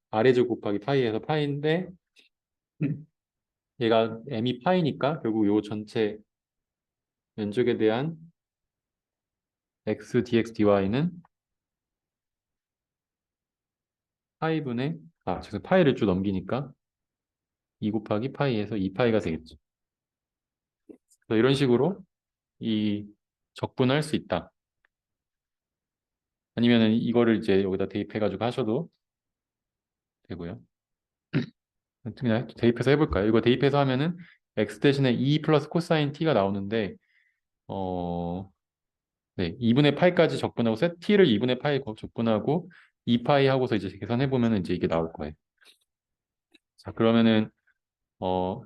아래쪽 곱하기 파이에서 파이인데 얘가 m이 파이니까 결국 요 전체 면적에 대한 x, dx, dy는 파이분의 죄송 파이를 쭉 넘기니까 2 곱하기 파이에서 2파이가 되겠죠. 그래서 이런 식으로 이 적분할 수 있다. 아니면은 이거를 이제 여기다 대입해가지고 하셔도 되고요. 그냥 대입해서 해볼까요? 이거 대입해서 하면은 x 대신에 2 플러스 코사인 t가 나오는데 네, 2분의 파이까지 적분하고 t를 2분의 파이 적분하고 2파이 하고서 이제 계산해 보면은 이제 이게 나올 거예요. 자, 그러면은 어,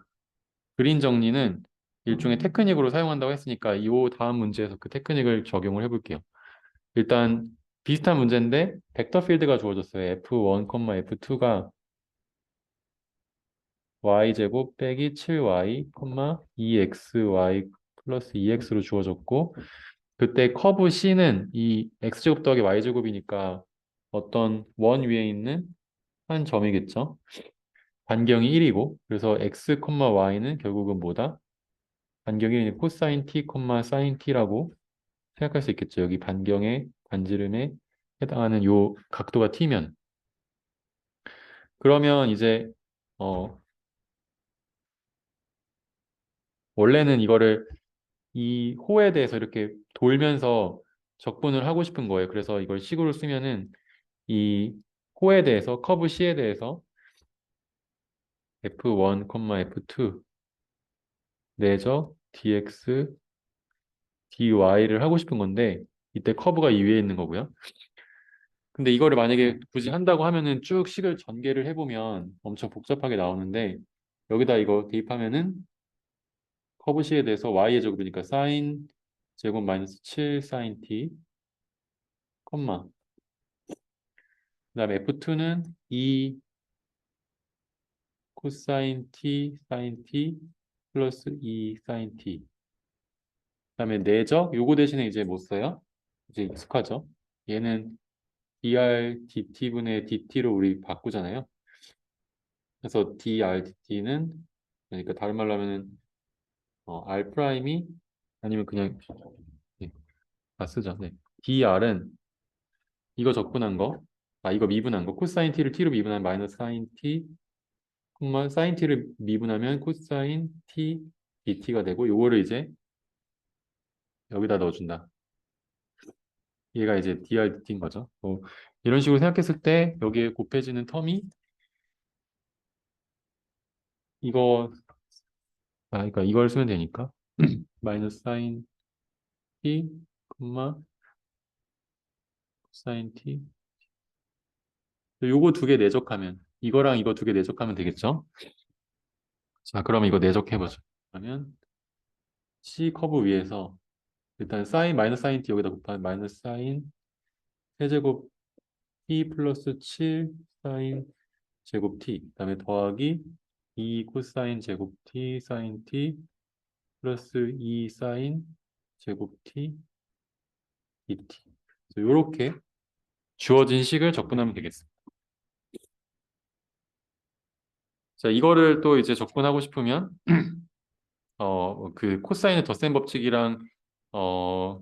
그린 정리는 일종의 테크닉으로 사용한다고 했으니까 이 다음 문제에서 그 테크닉을 적용을 해볼게요. 일단 비슷한 문제인데 벡터 필드가 주어졌어요. F1, F2가 y제곱 빼기 7y, 2xy 플러스 2x로 주어졌고 그때 커브 C는 이 x제곱 더하기 y제곱이니까 어떤 원 위에 있는 한 점이겠죠. 반경이 1이고 그래서 x, y는 결국은 뭐다? 반경이 1이 코사인 t, 사인 t라고 생각할 수 있겠죠. 여기 반경의 반지름에 해당하는 요 각도가 t면 그러면 이제 어 원래는 이거를 이 호에 대해서 이렇게 돌면서 적분을 하고 싶은 거예요. 그래서 이걸 식으로 쓰면은 이 호에 대해서 커브 C에 대해서 F1, F2 내적 dx, dy를 하고 싶은 건데 이때 커브가 이 위에 있는 거고요. 근데 이거를 만약에 굳이 한다고 하면은 쭉 식을 전개를 해보면 엄청 복잡하게 나오는데 여기다 이거 대입하면은 커브 C에 대해서 y의 제곱이니까 사인 제곱 마이너스 7 사인 t 콤마 그다음에 F2는 2 코사인 t 사인 t 플러스 2 사인 t 그다음에 내적 요거 대신에 이제 뭐 써요? 이제 익숙하죠. 얘는 dr dt분의 dt로 우리 바꾸잖아요. 그래서 dr dt는 그러니까 다른 말로 하면은 r 프라임이 아니면 그냥 네, 다 쓰죠. 네. dr은 이거 적분한 거, 이거 미분한 거, 코사인 t를 t로 미분하면 마이너스 사인 t, 사인 t를 미분하면 코사인 t dt가 되고 요거를 이제 여기다 넣어준다. 얘가 이제 DRDT인 거죠. 이런 식으로 생각했을 때 여기에 곱해지는 텀이 이거 그러니까 이걸 쓰면 되니까 마이너스 사인 t, 사인 t 요거 두 개 내적하면 이거랑 이거 두 개 내적하면 되겠죠. 자, 그럼 이거 내적해보죠. 그러면 C 커브 위에서 일단 사인 마이너스 사인 t 여기다 곱하면 마이너스 사인 세제곱 t 플러스 7 사인 제곱 t 그다음에 더하기 2 코사인 제곱 t 사인 t 플러스 2 사인 제곱 t dt. 이렇게 주어진 식을 적분하면 되겠습니다. 자, 이거를 또 이제 적분하고 싶으면 그 코사인의 덧셈 법칙이랑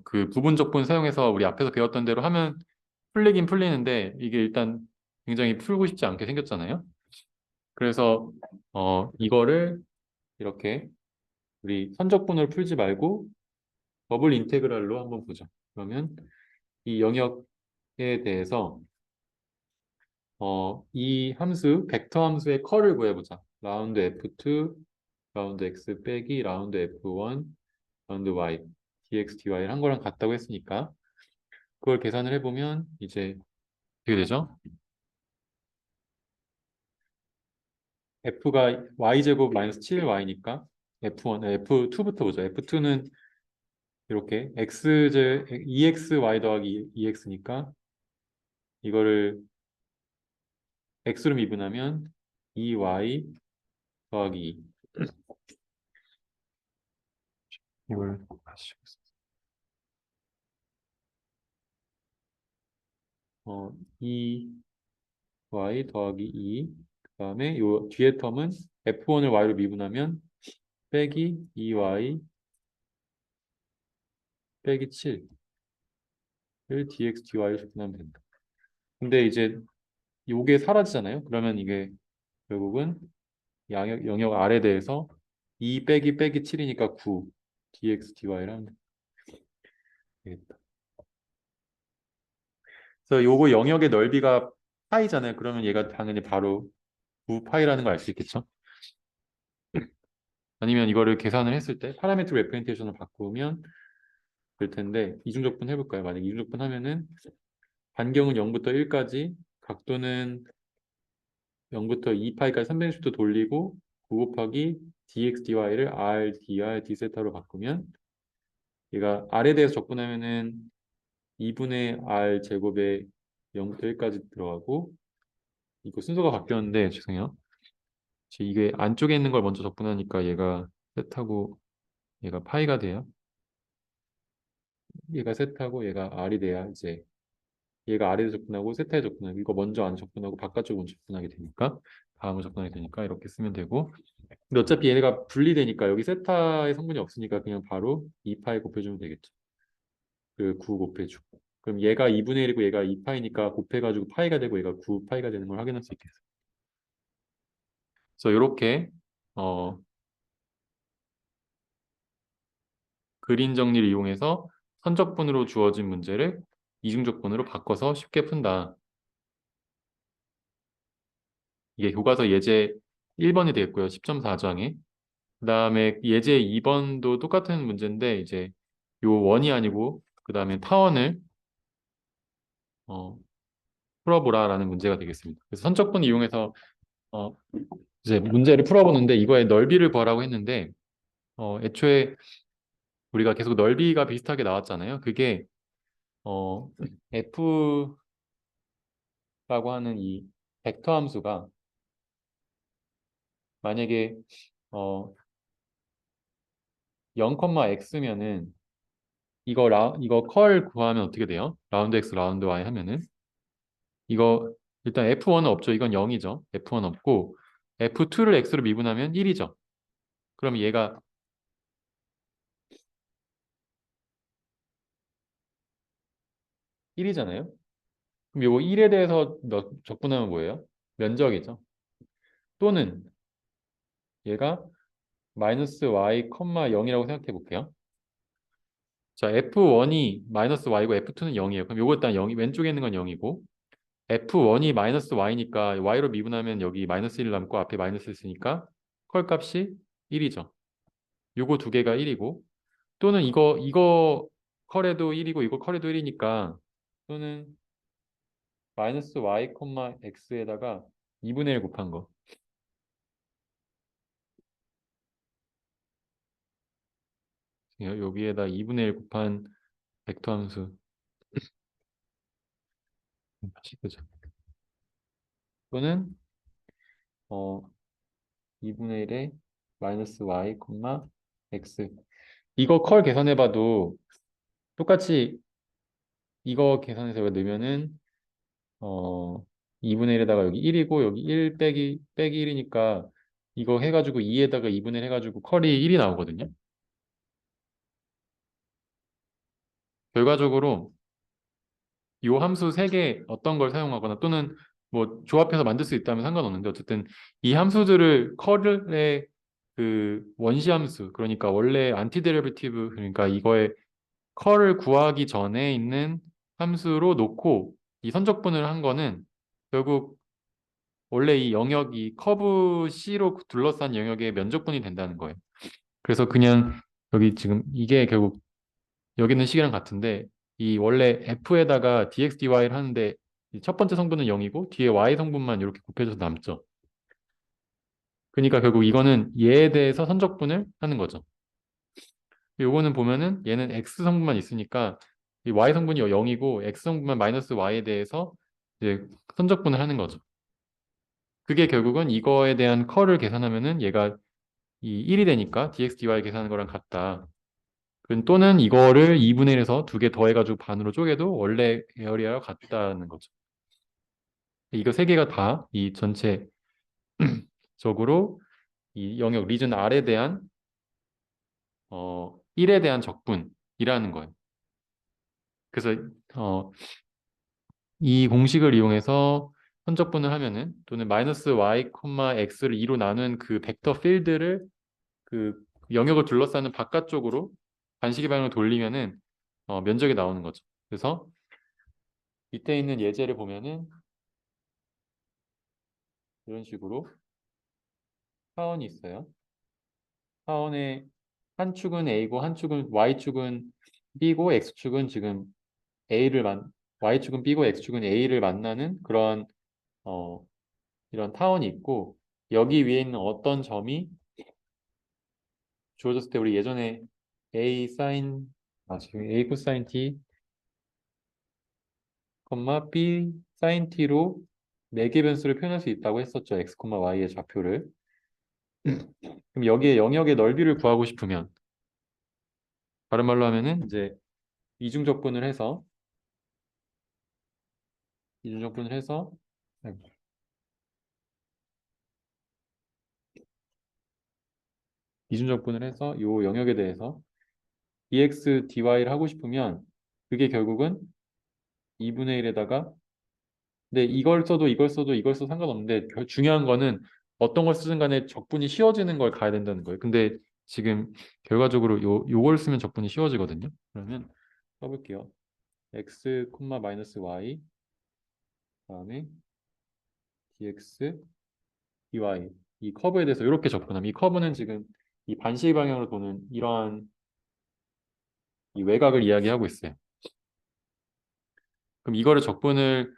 그 부분 적분 사용해서 우리 앞에서 배웠던 대로 하면 풀리긴 풀리는데 이게 일단 굉장히 풀고 싶지 않게 생겼잖아요. 그래서 이거를 이렇게 우리 선적분을 풀지 말고 더블 인테그랄로 한번 보죠. 그러면 이 영역에 대해서 이 함수 벡터 함수의 컬을 구해보자. 라운드 F2, 라운드 X 빼기 라운드 F1, 라운드 Y, dx, dy를 한 거랑 같다고 했으니까 그걸 계산을 해보면 이제 어떻게 되죠? F가 Y제곱 마이너스 7Y니까 F1, F2부터 보죠. F2는 이렇게 X제, EXY 더하기 EX니까 이거를 X로 미분하면 2Y 더하기 2. 이걸 다시 2Y 더하기 2. 그 다음에 요 뒤에 텀은 F1을 Y로 미분하면 빼기 2Y 빼기 7을 dx, dy를 접근하면 된다. 근데 이제 요게 사라지잖아요. 그러면 이게 결국은 영역 R에 대해서 2 빼기 빼기 7이니까 9 dx, dy를 하면 되겠다. 그래서 요거 영역의 넓이가 파이잖아요. 그러면 얘가 당연히 바로 9파이라는 걸 알 수 있겠죠. 아니면 이거를 계산을 했을 때 파라메트로 레프레젠테이션을 바꾸면 될 텐데 이중적분 해볼까요? 만약 이중적분 하면은 반경은 0부터 1까지 각도는 0부터 2파이까지 360도 돌리고 9 곱하기 dx, dy를 r, dr, d세타로 바꾸면 얘가 r에 대해서 적분하면은 2분의 r 제곱에 0부터 1까지 들어가고 이거 순서가 바뀌었는데 죄송해요. 이게 안쪽에 있는 걸 먼저 적분하니까 얘가 세타고 얘가 파이가 돼요. 얘가 세타고 얘가 r이 돼야 이제 얘가 아래에 접근하고 세타에 접근하고 이거 먼저 안 접근하고 바깥쪽으로 접근하게 되니까 다음을 접근하게 되니까 이렇게 쓰면 되고 근데 어차피 얘네가 분리되니까 여기 세타의 성분이 없으니까 그냥 바로 2파이 곱해주면 되겠죠. 그 9 곱해주고 그럼 얘가 2분의 1이고 얘가 2파이니까 곱해가지고 파이가 되고 얘가 9파이가 되는 걸 확인할 수 있겠어요. 그래서 이렇게 어, 그림 정리를 이용해서 선적분으로 주어진 문제를 이중적분으로 바꿔서 쉽게 푼다. 이게 교과서 예제 1번이 되겠고요. 10.4장에. 그 다음에 예제 2번도 똑같은 문제인데 이제 요 원이 아니고 그 다음에 타원을 어, 풀어보라라는 문제가 되겠습니다. 그래서 선적분 이용해서 어, 이제 문제를 풀어보는데 이거의 넓이를 구하라고 했는데 애초에 우리가 계속 넓이가 비슷하게 나왔잖아요. 그게 F라고 하는 이 벡터 함수가 만약에 어, 0,x면은 이거 컬 구하면 어떻게 돼요? 라운드 x 라운드 y 하면은 이거 일단 F1은 없죠. 이건 0이죠. F1 없고 F2를 x로 미분하면 1이죠. 그럼 얘가 1이잖아요. 그럼 요거 1에 대해서 적분하면 뭐예요? 면적이죠. 또는 얘가 마이너스 y, 0이라고 생각해 볼게요. 자, F1이 마이너스 y고 F2는 0이에요. 그럼 요거 일단 0이 왼쪽에 있는 건 0이고 F1이 마이너스 y니까 y로 미분하면 여기 마이너스 1 남고 앞에 마이너스 있으니까 컬 값이 1이죠. 요거 두 개가 1이고 또는 이거 컬에도 1이고 이거 컬에도 1이니까 또는 마이너스 y, x에다가 2분의 1 곱한 거 여기에다 2분의 1 곱한 벡터 함수 다시 보자. 또는 2분의 1에 마이너스 y, x. 이거 컬 계산해봐도 똑같이 이거 계산해서 여기 넣으면은 어 2분의 1에다가 여기 1이고 여기 1 빼기 1이니까 이거 해가지고 2에다가 2분의 1 해가지고 컬이 1이 나오거든요. 결과적으로 이 함수 세 개 어떤 걸 사용하거나 또는 뭐 조합해서 만들 수 있다면 상관없는데 어쨌든 이 함수들을 컬의 그 원시 함수 그러니까 원래 안티데리베티브 그러니까 이거의 컬을 구하기 전에 있는 함수로 놓고 이 선적분을 한 거는 결국 원래 이 영역이 커브 C로 둘러싼 영역의 면적분이 된다는 거예요. 그래서 그냥 여기 지금 이게 결국 여기 있는 식이랑 같은데 이 원래 f에다가 dx dy를 하는데 이첫 번째 성분은 0이고 뒤에 y 성분만 이렇게 곱해져서 남죠. 그러니까 결국 이거는 얘에 대해서 선적분을 하는 거죠. 요거는 보면은 얘는 x 성분만 있으니까 이 y 성분이 0이고 x 성분만 마이너스 y에 대해서 이제 선적분을 하는 거죠. 그게 결국은 이거에 대한 컬을 계산하면은 얘가 이 1이 되니까 dx dy 계산하는 거랑 같다. 또는 이거를 2분의 1에서 두 개 더해가지고 반으로 쪼개도 원래 에어리아와 같다는 거죠. 이거 세 개가 다 이 전체적으로 이 영역 리전 R에 대한 1에 대한 적분이라는 거예요. 그래서 어, 이 공식을 이용해서 선적분을 하면은 또는 마이너스 y, x를 2로 나눈 그 벡터 필드를 그 영역을 둘러싸는 바깥쪽으로 반시계 방향으로 돌리면은 면적이 나오는 거죠. 그래서 밑에 있는 예제를 보면은 이런 식으로 사원이 있어요. 사원의 한 축은 A고 한 축은 Y축은 B고 X축은 지금 A를 Y축은 B고 X축은 A를 만나는 그런 어, 이런 타원이 있고 여기 위에 있는 어떤 점이 주어졌을 때 우리 예전에 A 사인 지금 A 코사인 T, B 사인 T로 네 개 변수를 표현할 수 있다고 했었죠. X, Y의 좌표를. 그럼 여기에 영역의 넓이를 구하고 싶으면 다른 말로 하면은 이제 이중적분을 해서 이중적분을 해서 아이고, 이중적분을 해서 요 영역에 대해서 dx dy를 하고 싶으면 그게 결국은 2분의 1에다가 근데 이걸 써도 이걸 써도 이걸 써도 상관없는데 중요한 거는 어떤 걸 쓰든 간에 적분이 쉬워지는 걸 가야 된다는 거예요. 근데 지금 결과적으로 요걸 쓰면 적분이 쉬워지거든요. 그러면 써볼게요. x, 마이너스 y 다음에 dx dy 이 커브에 대해서 이렇게 접근하면 이 커브는 지금 이 반시 방향으로 도는 이러한 이 외곽을 이야기하고 있어요. 그럼 이거를 적분을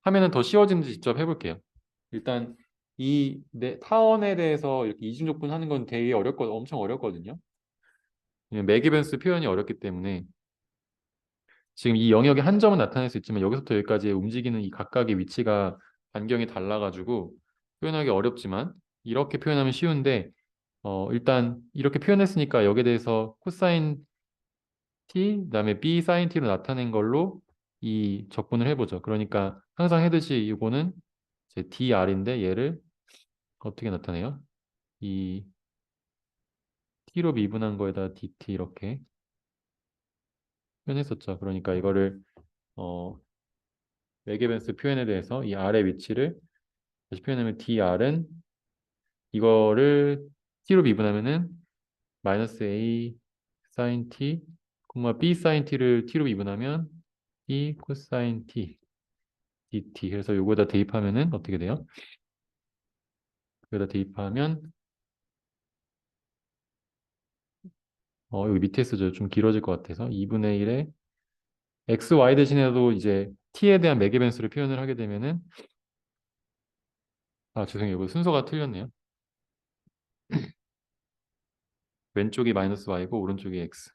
하면은 더 쉬워지는지 직접 해볼게요. 일단 타원에 대해서 이렇게 이중적분하는 건 되게 엄청 어렵거든요. 매기변수 표현이 어렵기 때문에 지금 이 영역의 한 점은 나타낼 수 있지만 여기서부터 여기까지 움직이는 이 각각의 위치가 반경이 달라가지고 표현하기 어렵지만 이렇게 표현하면 쉬운데 일단 이렇게 표현했으니까 여기에 대해서 코사인 t 그다음에 b 사인 t로 나타낸 걸로 이 적분을 해보죠. 그러니까 항상 해듯이 이거는 이제 dr인데 얘를 어떻게 나타내요? 이 t로 미분한 거에다 dt 이렇게 표현했었죠. 그러니까 이거를 어, 매개변수 표현에 대해서 이 r의 위치를 다시 표현하면 dr은 이거를 t로 미분하면은 마이너스 a 사인 t, b 사인 t를 t로 미분하면 b 코사인 t dt. 그래서 요거다 대입하면은 어떻게 돼요? 여기다 대입하면 여기 밑에 쓰죠. 좀 길어질 것 같아서 2분의 1에 x, y 대신에도 이제 t에 대한 매개변수를 표현을 하게 되면은 죄송해요. 이거 순서가 틀렸네요. 왼쪽이 마이너스 y고 오른쪽이 x.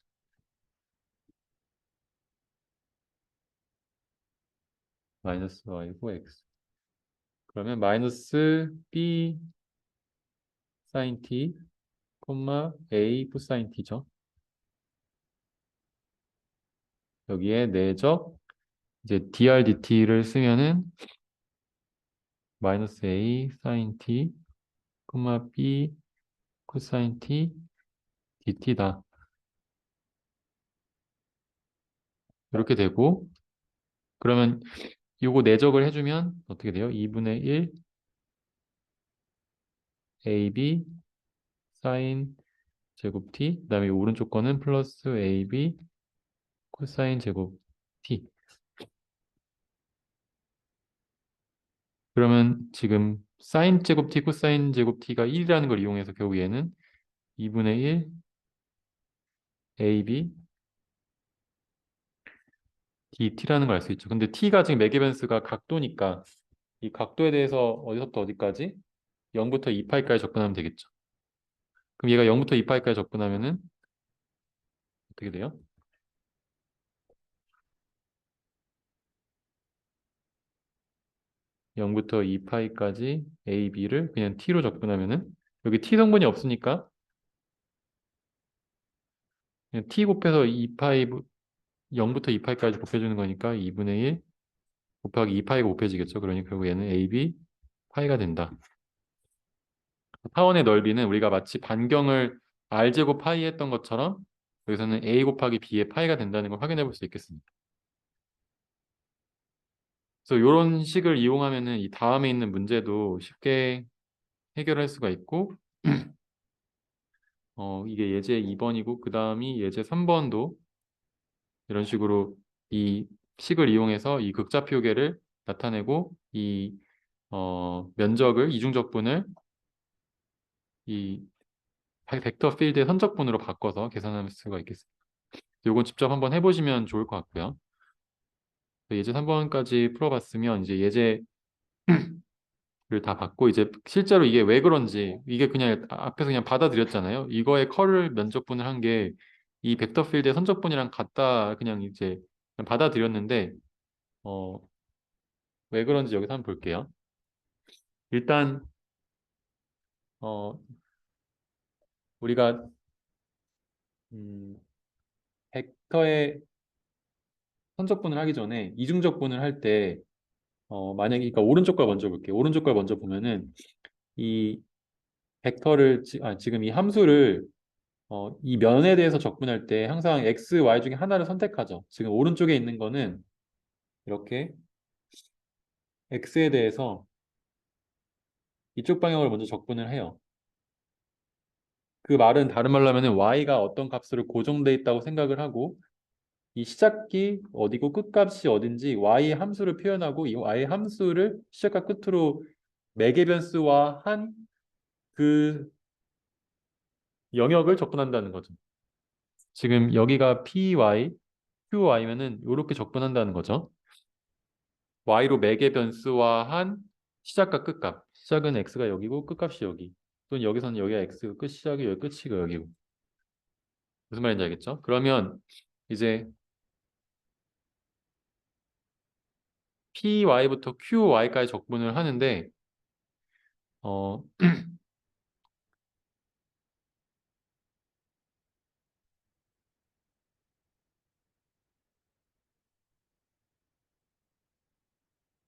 마이너스 y고 x. 그러면 마이너스 b 사인 t, a 코사인 t죠. 여기에 내적 이제 dr dt를 쓰면은 마이너스 a 사인 t, b 코사인 t dt다. 이렇게 되고 그러면 요거 내적을 해주면 어떻게 돼요? 2분의 1 ab 사인 제곱 t 그다음에 오른쪽 거는 플러스 ab 코사인 제곱 t. 그러면 지금 사인 제곱 t 코사인 제곱 t가 1이라는 걸 이용해서 결국 얘는 2분의 1 ab dt라는 걸 알 수 있죠. 근데 t가 지금 맥에벤스가 각도니까 이 각도에 대해서 어디서부터 어디까지? 0부터 2파이까지 접근하면 되겠죠. 그럼 얘가 0부터 2파이까지 접근하면은 어떻게 돼요? 0부터 2파이까지 a, b를 그냥 t로 접근하면은 여기 t 성분이 없으니까 그냥 t 곱해서 2파이 0부터 2파이까지 곱해주는 거니까 2분의 1 곱하기 2파이가 곱해지겠죠. 그러니까 결국 얘는 ab 파이가 된다. 타원의 넓이는 우리가 마치 반경을 r제곱 파이 했던 것처럼 여기서는 a 곱하기 b의 파이가 된다는 걸 확인해 볼 수 있겠습니다. 그래서 이런 식을 이용하면은 이 다음에 있는 문제도 쉽게 해결할 수가 있고 이게 예제 2번이고 그 다음이 예제 3번도 이런 식으로 이 식을 이용해서 이 극좌표계를 나타내고 이 면적을 이중적분을 이 벡터 필드의 선적분으로 바꿔서 계산할 수가 있겠습니다. 이건 직접 한번 해보시면 좋을 것 같고요. 예제 3번까지 풀어봤으면 이제 예제를 다 받고 이제 실제로 이게 왜 그런지 이게 그냥 앞에서 그냥 받아들였잖아요. 이거의 컬을 면적분을 한 게 이 벡터 필드의 선적분이랑 같다 그냥 이제 그냥 받아들였는데 어, 왜 그런지 여기서 한번 볼게요. 일단 어, 우리가 벡터의 선적분을 하기 전에 이중적분을 할 때 만약에 그러니까 오른쪽 걸 먼저 볼게요. 오른쪽 걸 먼저 보면은 이 벡터를 지금 이 함수를 이 면에 대해서 적분할 때 항상 x, y 중에 하나를 선택하죠. 지금 오른쪽에 있는 거는 이렇게 x에 대해서 이쪽 방향으로 먼저 적분을 해요. 그 말은 다른 말로 하면 y가 어떤 값으로 고정돼 있다고 생각을 하고 이 시작기 어디고 끝값이 어딘지 y 함수를 표현하고 이 y 함수를 시작과 끝으로 매개 변수화한 그 영역을 접근한다는 거죠. 지금 여기가 py, qy면은 이렇게 접근한다는 거죠. y로 매개 변수화한 시작과 끝값. 시작은 x가 여기고 끝값이 여기. 또는 여기서는 여기가 x, 끝 시작이 여기, 끝이 여기고. 무슨 말인지 알겠죠? 그러면 이제 py부터 qy까지 적분을 하는데 어,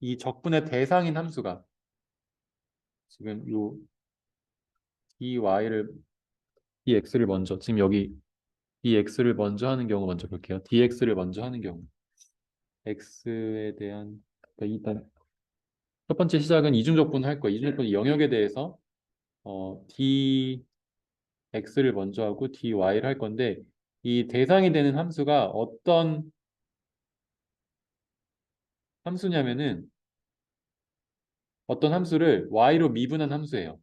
이 적분의 대상인 함수가 지금 이 x를 먼저 지금 여기 이 x를 먼저 하는 경우 먼저 볼게요. dx를 먼저 하는 경우 x에 대한 그러니까 일단 첫 번째 시작은 이중적분을 할 거예요. 이중적분 영역에 대해서 dx를 먼저 하고 dy를 할 건데 이 대상이 되는 함수가 어떤 함수냐면은 어떤 함수를 y로 미분한 함수예요.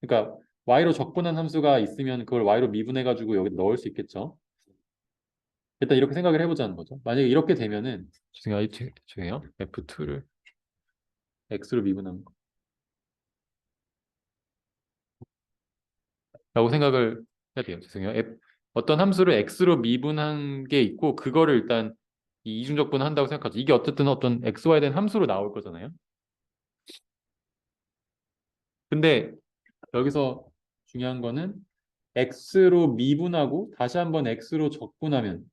그러니까 y로 적분한 함수가 있으면 그걸 y로 미분해 가지고 여기 넣을 수 있겠죠. 일단 이렇게 생각을 해보자는 거죠. 만약에 이렇게 되면은 죄송해요. F2를 X로 미분한 거. 라고 생각을 해야 돼요. 죄송해요. 어떤 함수를 x로 미분한 게 있고 그거를 일단 이 이중적분을 한다고 생각하죠. 이게 어쨌든 어떤 xy 된 함수로 나올 거잖아요. 근데 여기서 중요한 거는 x로 미분하고 다시 한번 x로 적분하면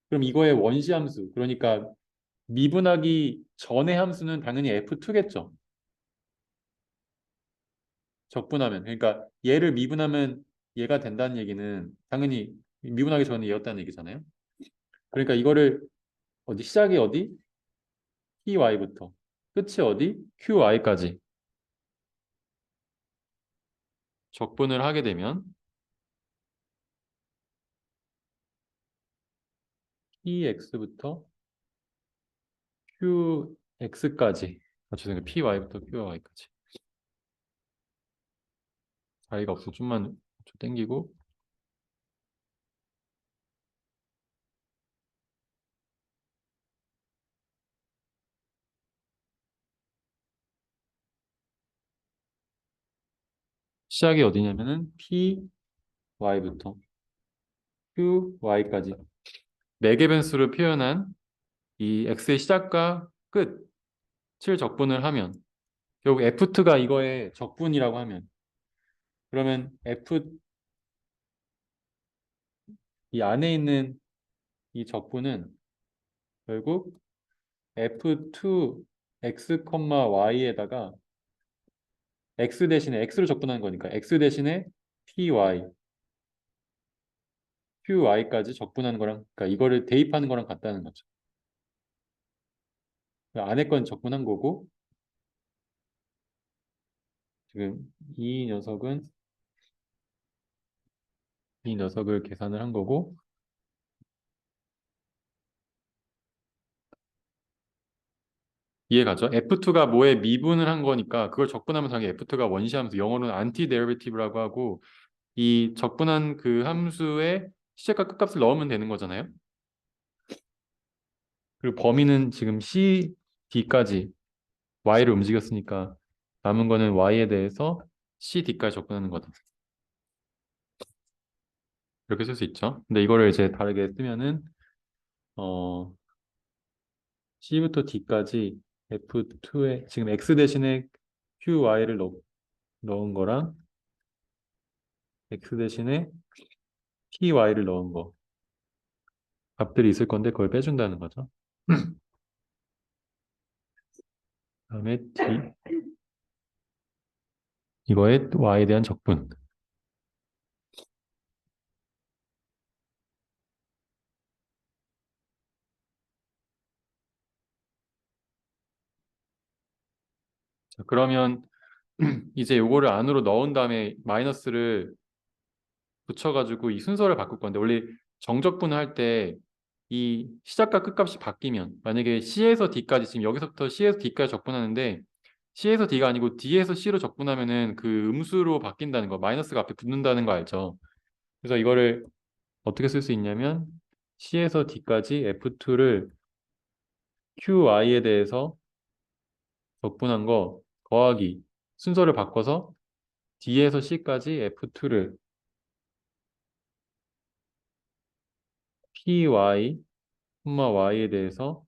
그럼 이거의 원시 함수 그러니까 미분하기 전의 함수는 당연히 f2겠죠. 적분하면 그러니까 얘를 미분하면 얘가 된다는 얘기는 당연히 미분하기 전에 얘였다는 얘기잖아요. 그러니까 이거를 어디 시작이 어디 py부터 끝이 어디 qy까지 적분을 하게 되면 px부터 qx까지 죄송해요. py부터 qy까지 자리가 없어 좀만 땡기고 시작이 어디냐면은 py부터 qy까지 네 개 변수를 표현한 이 x의 시작과 끝을 적분을 하면 결국 f2가 이거의 적분이라고 하면 그러면 f 이 안에 있는 이 적분은 결국 f2 x, y에다가 x 대신에 x로 적분하는 거니까 x 대신에 py, qy까지 적분하는 거랑 그러니까 이거를 대입하는 거랑 같다는 거죠. 안에 건 적분한 거고 지금 이 녀석을 계산을 한 거고 이해가죠? F2가 뭐에 미분을 한 거니까 그걸 적분하면 당연히 F2가 원시함수 영어로는 안티 데리베티브라고 하고 이 적분한 그 함수의 시작과 끝값을 넣으면 되는 거잖아요. 그리고 범위는 지금 C, D까지 Y를 움직였으니까 남은 거는 Y에 대해서 C, D까지 적분하는 거다. 이렇게 쓸 수 있죠. 근데 이거를 이제 다르게 쓰면은 어, C부터 D까지 F2에 지금 X 대신에 QY를 넣은 거랑 X 대신에 PY를 넣은 거 값들이 있을 건데 그걸 빼준다는 거죠. 그다음에 D 이거에 Y에 대한 적분. 자, 그러면 이제 요거를 안으로 넣은 다음에 마이너스를 붙여가지고 이 순서를 바꿀 건데 원래 정적분을 할 때 이 시작과 끝값이 바뀌면 만약에 C에서 D까지 지금 여기서부터 C에서 D까지 적분하는데 C에서 D가 아니고 D에서 C로 적분하면은 그 음수로 바뀐다는 거 마이너스가 앞에 붙는다는 거 알죠? 그래서 이거를 어떻게 쓸 수 있냐면 C에서 D까지 F2를 QI에 대해서 적분한 거 더하기 순서를 바꿔서 D에서 C까지 F2를 PY, Y에 대해서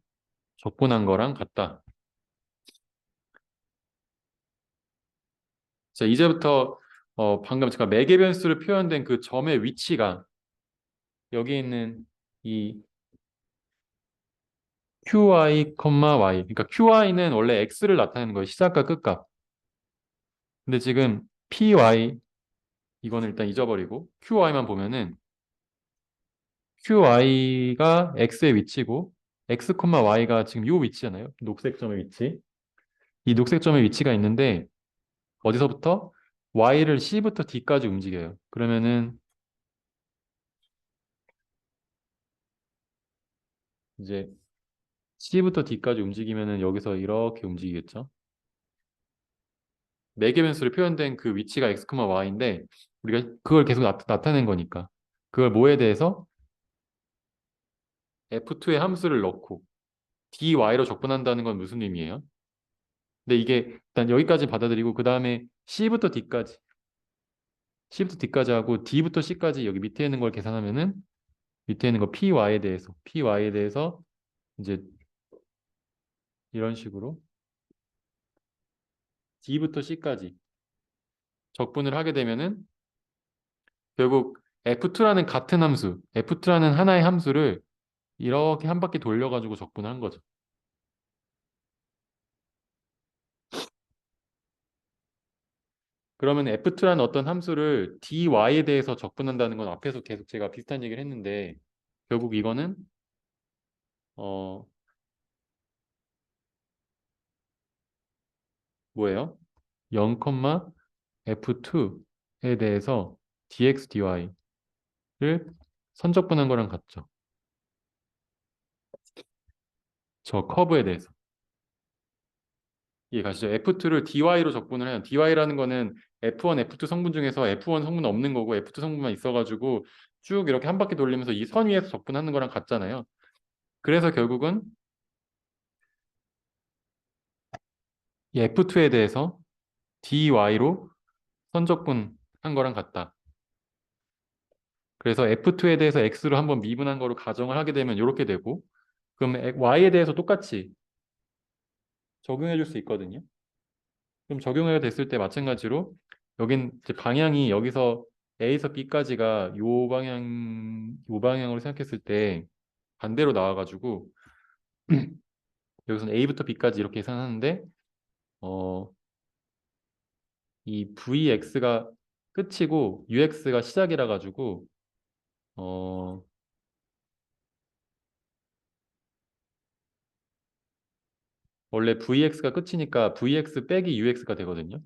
적분한 거랑 같다. 자, 이제부터 방금 제가 매개 변수로 표현된 그 점의 위치가 여기 있는 이 QI, Y. 그러니까 QI는 원래 X를 나타내는 거예요. 시작과 끝값. 근데 지금 PY 이거는 일단 잊어버리고 QY만 보면은 QY가 X의 위치고 X, Y가 지금 이 위치잖아요. 녹색 점의 위치. 이 녹색 점의 위치가 있는데 어디서부터? Y를 C부터 D까지 움직여요. 그러면은 이제 C부터 D까지 움직이면은 여기서 이렇게 움직이겠죠. 네 개 변수로 표현된 그 위치가 X, Y인데 우리가 그걸 계속 나타낸 거니까 그걸 뭐에 대해서 F2의 함수를 넣고 DY로 적분한다는 건 무슨 의미예요? 근데 이게 일단 여기까지 받아들이고 그 다음에 C부터 D까지 C부터 D까지 하고 D부터 C까지 여기 밑에 있는 걸 계산하면은 밑에 있는 거 PY에 대해서 이제 이런 식으로 D부터 C까지 적분을 하게 되면은 결국 F2라는 같은 함수, F2라는 하나의 함수를 이렇게 한 바퀴 돌려가지고 적분한 거죠. 그러면 F2라는 어떤 함수를 dy에 대해서 적분한다는 건 앞에서 계속 제가 비슷한 얘기를 했는데 결국 이거는 어 뭐예요? 0, F2에 대해서 dx, dy를 선적분한 거랑 같죠. 저 커브에 대해서. 이해 가시죠? F2를 dy로 적분을 해요. dy라는 거는 F1, F2 성분 중에서 F1 성분 없는 거고 F2 성분만 있어가지고 쭉 이렇게 한 바퀴 돌리면서 이 선 위에서 적분하는 거랑 같잖아요. 그래서 결국은 이 F2에 대해서 dy로 선적분한 거랑 같다. 그래서 F2에 대해서 x로 한번 미분한 거로 가정을 하게 되면 이렇게 되고 그럼 y에 대해서 똑같이 적용해 줄 수 있거든요. 그럼 적용해 됐을 때 마찬가지로 여긴 이제 방향이 여기서 A에서 B까지가 요 방향으로 생각했을 때 반대로 나와가지고 여기서는 A부터 B까지 이렇게 계산하는데 어, 이 VX가 끝이고 UX가 시작이라 가지고 어, 원래 VX가 끝이니까 VX 빼기 UX가 되거든요.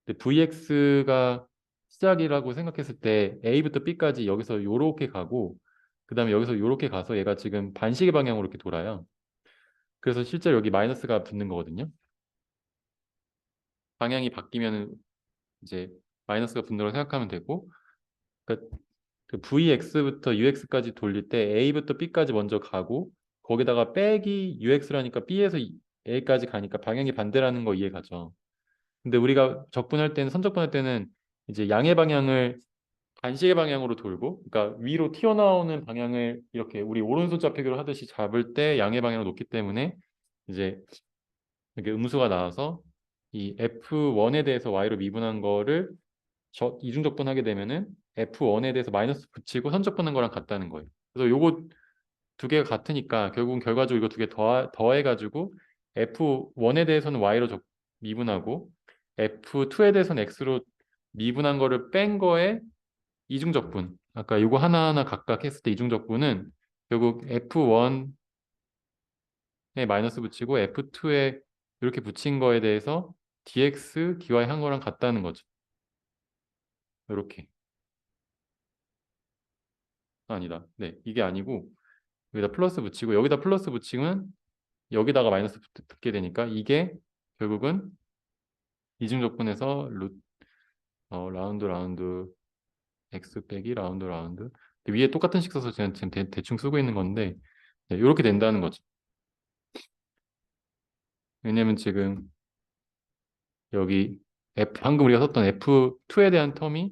근데 VX가 시작이라고 생각했을 때 A부터 B까지 여기서 요렇게 가고 그 다음에 여기서 요렇게 가서 얘가 지금 반시계 방향으로 이렇게 돌아요. 그래서 실제로 여기 마이너스가 붙는 거거든요. 방향이 바뀌면 이제 마이너스가 붙는 걸 생각하면 되고 그러니까 그 VX부터 UX까지 돌릴 때 A부터 B까지 먼저 가고 거기다가 빼기 UX라니까 B에서 A까지 가니까 방향이 반대라는 거 이해가죠. 근데 우리가 적분할 때는 선적분할 때는 이제 양의 방향을 반시계 방향으로 돌고 그러니까 위로 튀어나오는 방향을 이렇게 우리 오른손 잡히기로 하듯이 잡을 때 양의 방향을 놓기 때문에 이제 이렇게 음수가 나와서 이 F1에 대해서 Y로 미분한 거를 이중적분하게 되면은 F1에 대해서 마이너스 붙이고 선적분한 거랑 같다는 거예요. 그래서 요거 두 개가 같으니까 결국은 결과적으로 이거 두 개 더해가지고 F1에 대해서는 Y로 미분하고 F2에 대해서는 X로 미분한 거를 뺀 거에 이중적분. 아까 이거 하나하나 각각 했을 때 이중적분은 결국 F1에 마이너스 붙이고 F2에 이렇게 붙인 거에 대해서 dx, dy 한 거랑 같다는 거죠. 이렇게. 아니다. 네, 이게 아니고 여기다 플러스 붙이고 여기다 플러스 붙이면 여기다가 마이너스 붙게 되니까 이게 결국은 이중적분에서 라운드 x 빼기 라운드 위에 똑같은 식 써서 제가 지금 대충 쓰고 있는 건데 네, 이렇게 된다는 거죠. 왜냐면 지금 여기 방금 우리가 썼던 F2에 대한 텀이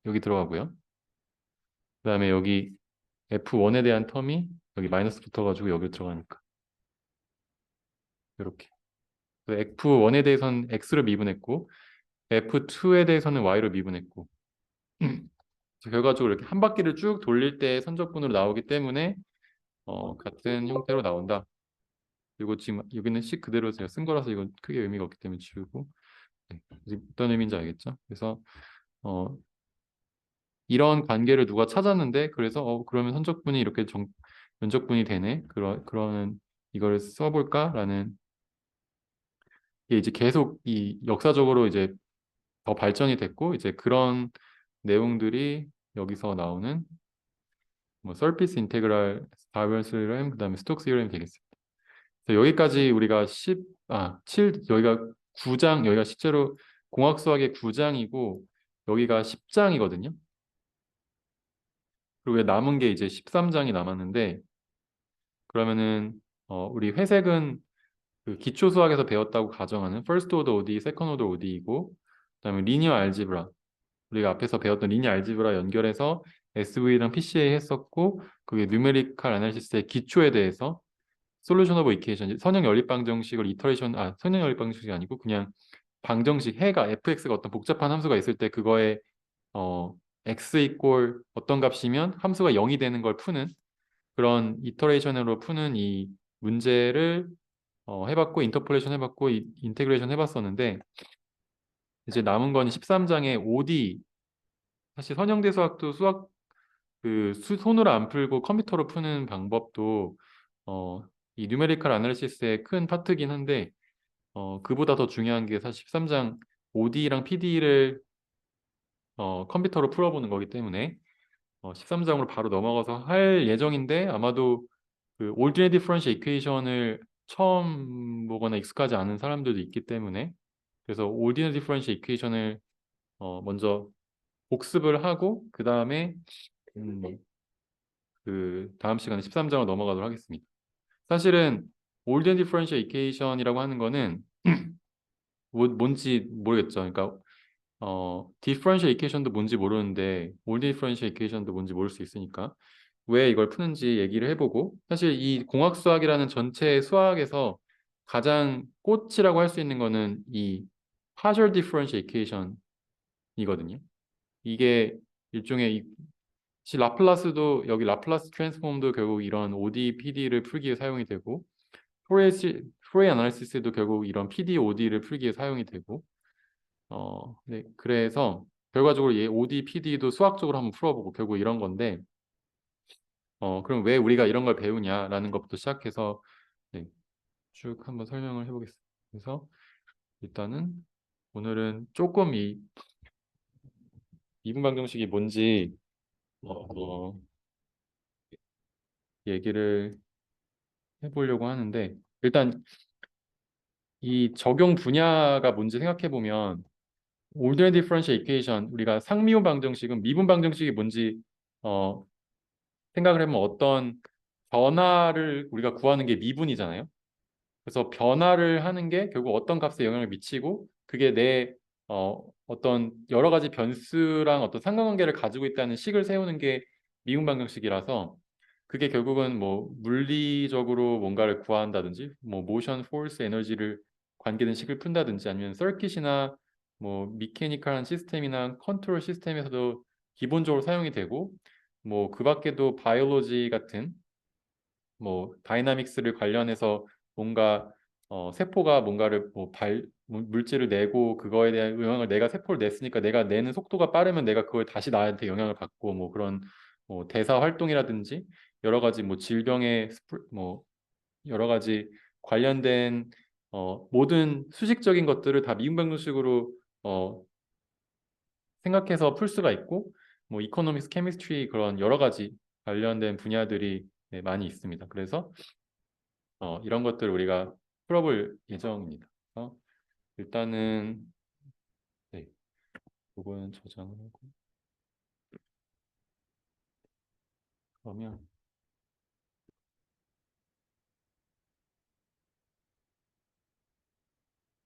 여기 들어가고요. 그 다음에 여기 F1에 대한 텀이 여기 마이너스 붙어가지고 여기 들어가니까 이렇게. F1에 대해서는 X로 미분했고 F2에 대해서는 Y로 미분했고 결과적으로 이렇게 한 바퀴를 쭉 돌릴 때 선적분으로 나오기 때문에 같은 형태로 나온다. 그리고 지금 여기는 식 그대로 제가 쓴 거라서 이건 크게 의미가 없기 때문에 지우고 네. 어떤 의미인지 알겠죠? 그래서 어, 이런 관계를 누가 찾았는데 그래서 그러면 선적분이 이렇게 면적분이 되네. 그러는 이걸 써볼까라는 게 이제 계속 이 역사적으로 이제 더 발전이 됐고 이제 그런 내용들이 여기서 나오는 뭐 서피스 인테그랄 다이버스 램 그다음에 스톡스 이름이 되겠습니다. 그래서 여기까지 우리가 7 여기가 9장 여기가 실제로 공학 수학의 9장이고 여기가 10장이거든요. 그리고 남은 게 이제 13장이 남았는데 그러면은 우리 회색은 그 기초 수학에서 배웠다고 가정하는 first order ODE, second order ODE이고 그다음에 리니어 알지브라 우리가 앞에서 배웠던 리니어 알지브라 연결해서 SV랑 PCA 했었고 그게 뉴메리컬 애널리시스의 기초에 대해서 솔루션 오브 이퀘이션 선형 연립 방정식을 선형 연립 방정식이 아니고 그냥 방정식 해가 fx가 어떤 복잡한 함수가 있을 때 그거에 x 이꼴 어떤 값이면 함수가 0이 되는 걸 푸는 그런 이터레이션으로 푸는 이 문제를 해봤고 인터폴레이션 해봤고 인테그레이션 해봤었는데 이제 남은 건 13장의 OD 사실 선형대 수학도 수학 손으로 안 풀고 컴퓨터로 푸는 방법도 이 뉴메리컬 아날리시스의 큰 파트긴 한데 그보다 더 중요한 게 사실 13장 OD랑 PD를 컴퓨터로 풀어보는 거기 때문에 13장으로 바로 넘어가서 할 예정인데 아마도 그 올디네이트 디퍼런셜 이퀘이션을 처음 보거나 익숙하지 않은 사람들도 있기 때문에 그래서 올디네이트 디퍼런셜 이퀘이션을 먼저 복습을 하고 그 다음에 그 다음 시간에 13장으로 넘어가도록 하겠습니다. 사실은 올디네이트 디퍼런셜 이퀘이션이라고 하는 거는 뭔지 모르겠죠. 그러니까 디퍼런셜 이퀘이션도 뭔지 모르는데 올디네이트 디퍼런셜 이퀘이션도 뭔지 모를 수 있으니까 왜 이걸 푸는지 얘기를 해보고 사실 이 공학수학이라는 전체 수학에서 가장 꽃이라고 할 수 있는 거는 이 partial differential equation이거든요. 이게 일종의 사실 라플라스도 여기 라플라스 트랜스폼도 결국 이런 OD, PD를 풀기에 사용이 되고 포리에 아날리시스도 결국 이런 PD, OD를 풀기에 사용이 되고 네, 그래서 결과적으로 얘 OD, PD도 수학적으로 한번 풀어보고 결국 이런 건데 그럼 왜 우리가 이런 걸 배우냐라는 것부터 시작해서 네, 쭉 한번 설명을 해보겠습니다. 그래서 일단은 오늘은 조금 이 이분 방정식이 뭔지 얘기를 해보려고 하는데 일단 이 적용 분야가 뭔지 생각해 보면 올드네 디퍼런셜 이퀘이션 우리가 상미분 방정식은 미분 방정식이 뭔지 어, 생각을 해보면 어떤 변화를 우리가 구하는 게 미분이잖아요. 그래서 변화를 하는 게 결국 어떤 값에 영향을 미치고 그게 내 어떤 여러 가지 변수랑 어떤 상관관계를 가지고 있다는 식을 세우는 게 미분 방정식이라서 그게 결국은 뭐 물리적으로 뭔가를 구한다든지 뭐 모션, 포스, 에너지를 관계된 식을 푼다든지 아니면 서킷이나 뭐 미케니컬한 시스템이나 컨트롤 시스템에서도 기본적으로 사용이 되고 뭐 그 밖에도 바이올로지 같은 뭐 다이나믹스를 관련해서 뭔가 세포가 뭔가를 물질을 내고 그거에 대한 영향을 내가 세포를 냈으니까 내가 내는 속도가 빠르면 내가 그걸 다시 나한테 영향을 받고 뭐 그런 뭐 대사 활동이라든지 여러 가지 뭐 질병의 뭐 여러 가지 관련된 모든 수식적인 것들을 다 미분방정식으로 생각해서 풀 수가 있고 뭐 이코노믹스, 케미스트리 그런 여러 가지 관련된 분야들이 네, 많이 있습니다. 그래서 이런 것들을 우리가 풀어볼 예정입니다. 일단은 네, 이거는 저장을 하고 그러면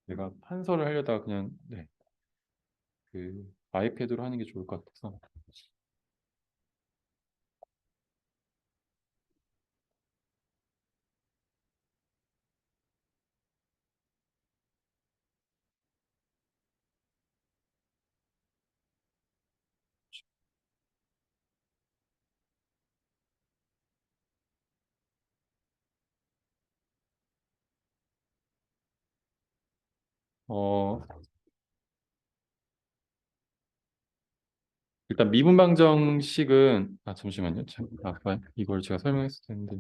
내가 판서를 하려다가 그냥 네, 그 아이패드로 하는 게 좋을 것 같아서 어, 일단 미분방정식은 잠시만요. 아까 이걸 제가 설명했을 텐데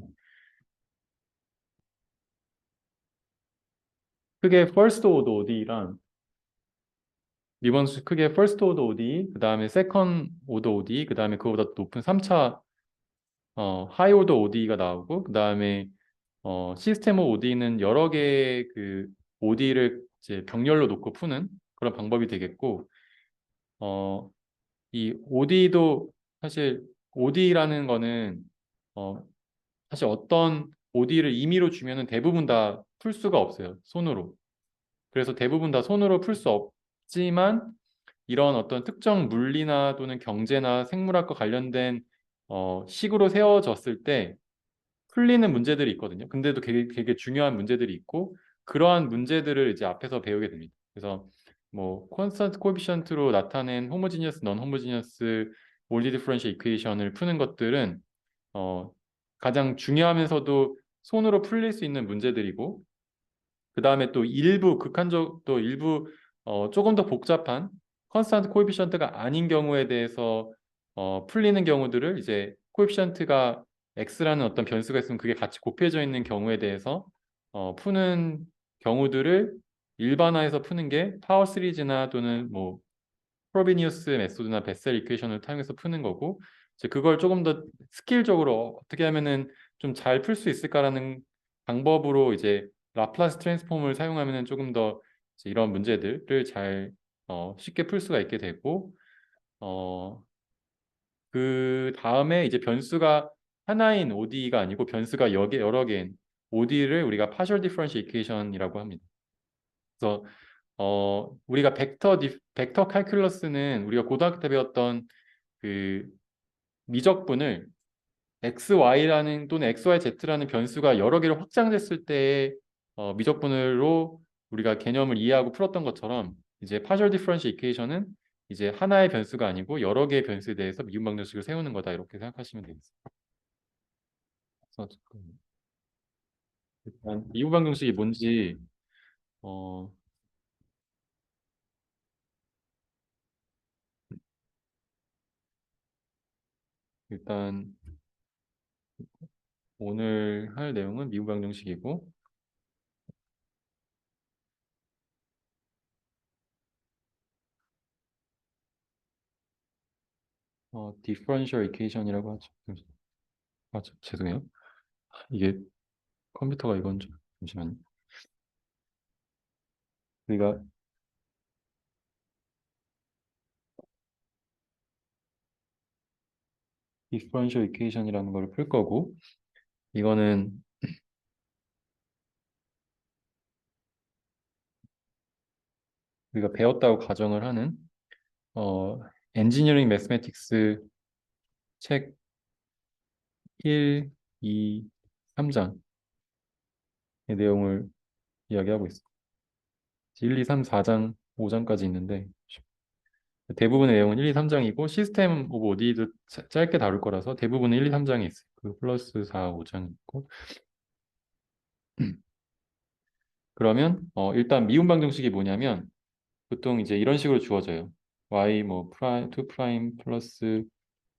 크게 first order ODE랑 미분수 크게 first order ODE 그 다음에 second order ODE 그 다음에 그거보다 높은 3차 high order ODE가 나오고 그 다음에 시스템 오브 OD는 여러 개의 그 OD를 이제 병렬로 놓고 푸는 그런 방법이 되겠고 이 OD도 사실 OD라는 거는 어, 사실 어떤 OD를 임의로 주면은 대부분 다 풀 수가 없어요. 손으로. 그래서 대부분 다 손으로 풀 수 없지만 이런 어떤 특정 물리나 또는 경제나 생물학과 관련된 식으로 세워졌을 때 풀리는 문제들이 있거든요. 근데도 되게 중요한 문제들이 있고 그러한 문제들을 이제 앞에서 배우게 됩니다. 그래서 뭐 콘스턴트 코에피션트로 나타낸 호모지니어스, 넌 호모지니어스 몰디 디퍼런셜 이퀘이션을 푸는 것들은 가장 중요하면서도 손으로 풀릴 수 있는 문제들이고 그 다음에 또 일부 극한적 또 일부 조금 더 복잡한 컨스탄트 코에피션트가 아닌 경우에 대해서 풀리는 경우들을 이제 코에피션트가 x라는 어떤 변수가 있으면 그게 같이 곱해져 있는 경우에 대해서 푸는 경우들을 일반화해서 푸는 게 파워 시리즈나 또는 뭐 프로비니우스 메소드나 베셀 이퀘이션을 사용해서 푸는 거고 이제 그걸 조금 더 스킬적으로 어떻게 하면은 좀 잘 풀 수 있을까라는 방법으로 이제 라플라스 트랜스폼을 사용하면은 조금 더 이제 이런 문제들을 잘 쉽게 풀 수가 있게 되고 어, 그 다음에 이제 변수가 하나인 ODE가 아니고 변수가 여러 개인 ODE를 우리가 partial differential equation이라고 합니다. 그래서 우리가 벡터 칼큘러스는 우리가 고등학교 때 배웠던 그 미적분을 XY라는 또는 XYZ라는 변수가 여러 개로 확장됐을 때의 미적분으로 우리가 개념을 이해하고 풀었던 것처럼 이제 partial differential equation은 이제 하나의 변수가 아니고 여러 개의 변수에 대해서 미분 방정식을 세우는 거다 이렇게 생각하시면 되겠습니다. 그래서 일단 미분 방정식이 뭔지 어, 일단 오늘 할 내용은 미분 방정식이고 differential equation이라고 하죠. 죄송해요. 이게 컴퓨터가 이건 좀 잠시만요. 우리가 differential equation이라는 걸 풀 거고 이거는 우리가 배웠다고 가정을 하는 엔지니어링 매스매틱스 책 1, 2, 3장의 내용을 이야기하고 있습니다. 1, 2, 3, 4장, 5장까지 있는데 대부분의 내용은 1, 2, 3장이고 시스템 오브 OD도 짧게 다룰 거라서 대부분은 1, 2, 3장에 있어요. 그 플러스 4, 5장 있고 그러면 일단 미분 방정식이 뭐냐면 보통 이제 이런 식으로 주어져요. y 뭐 프라임 2 프라임 플러스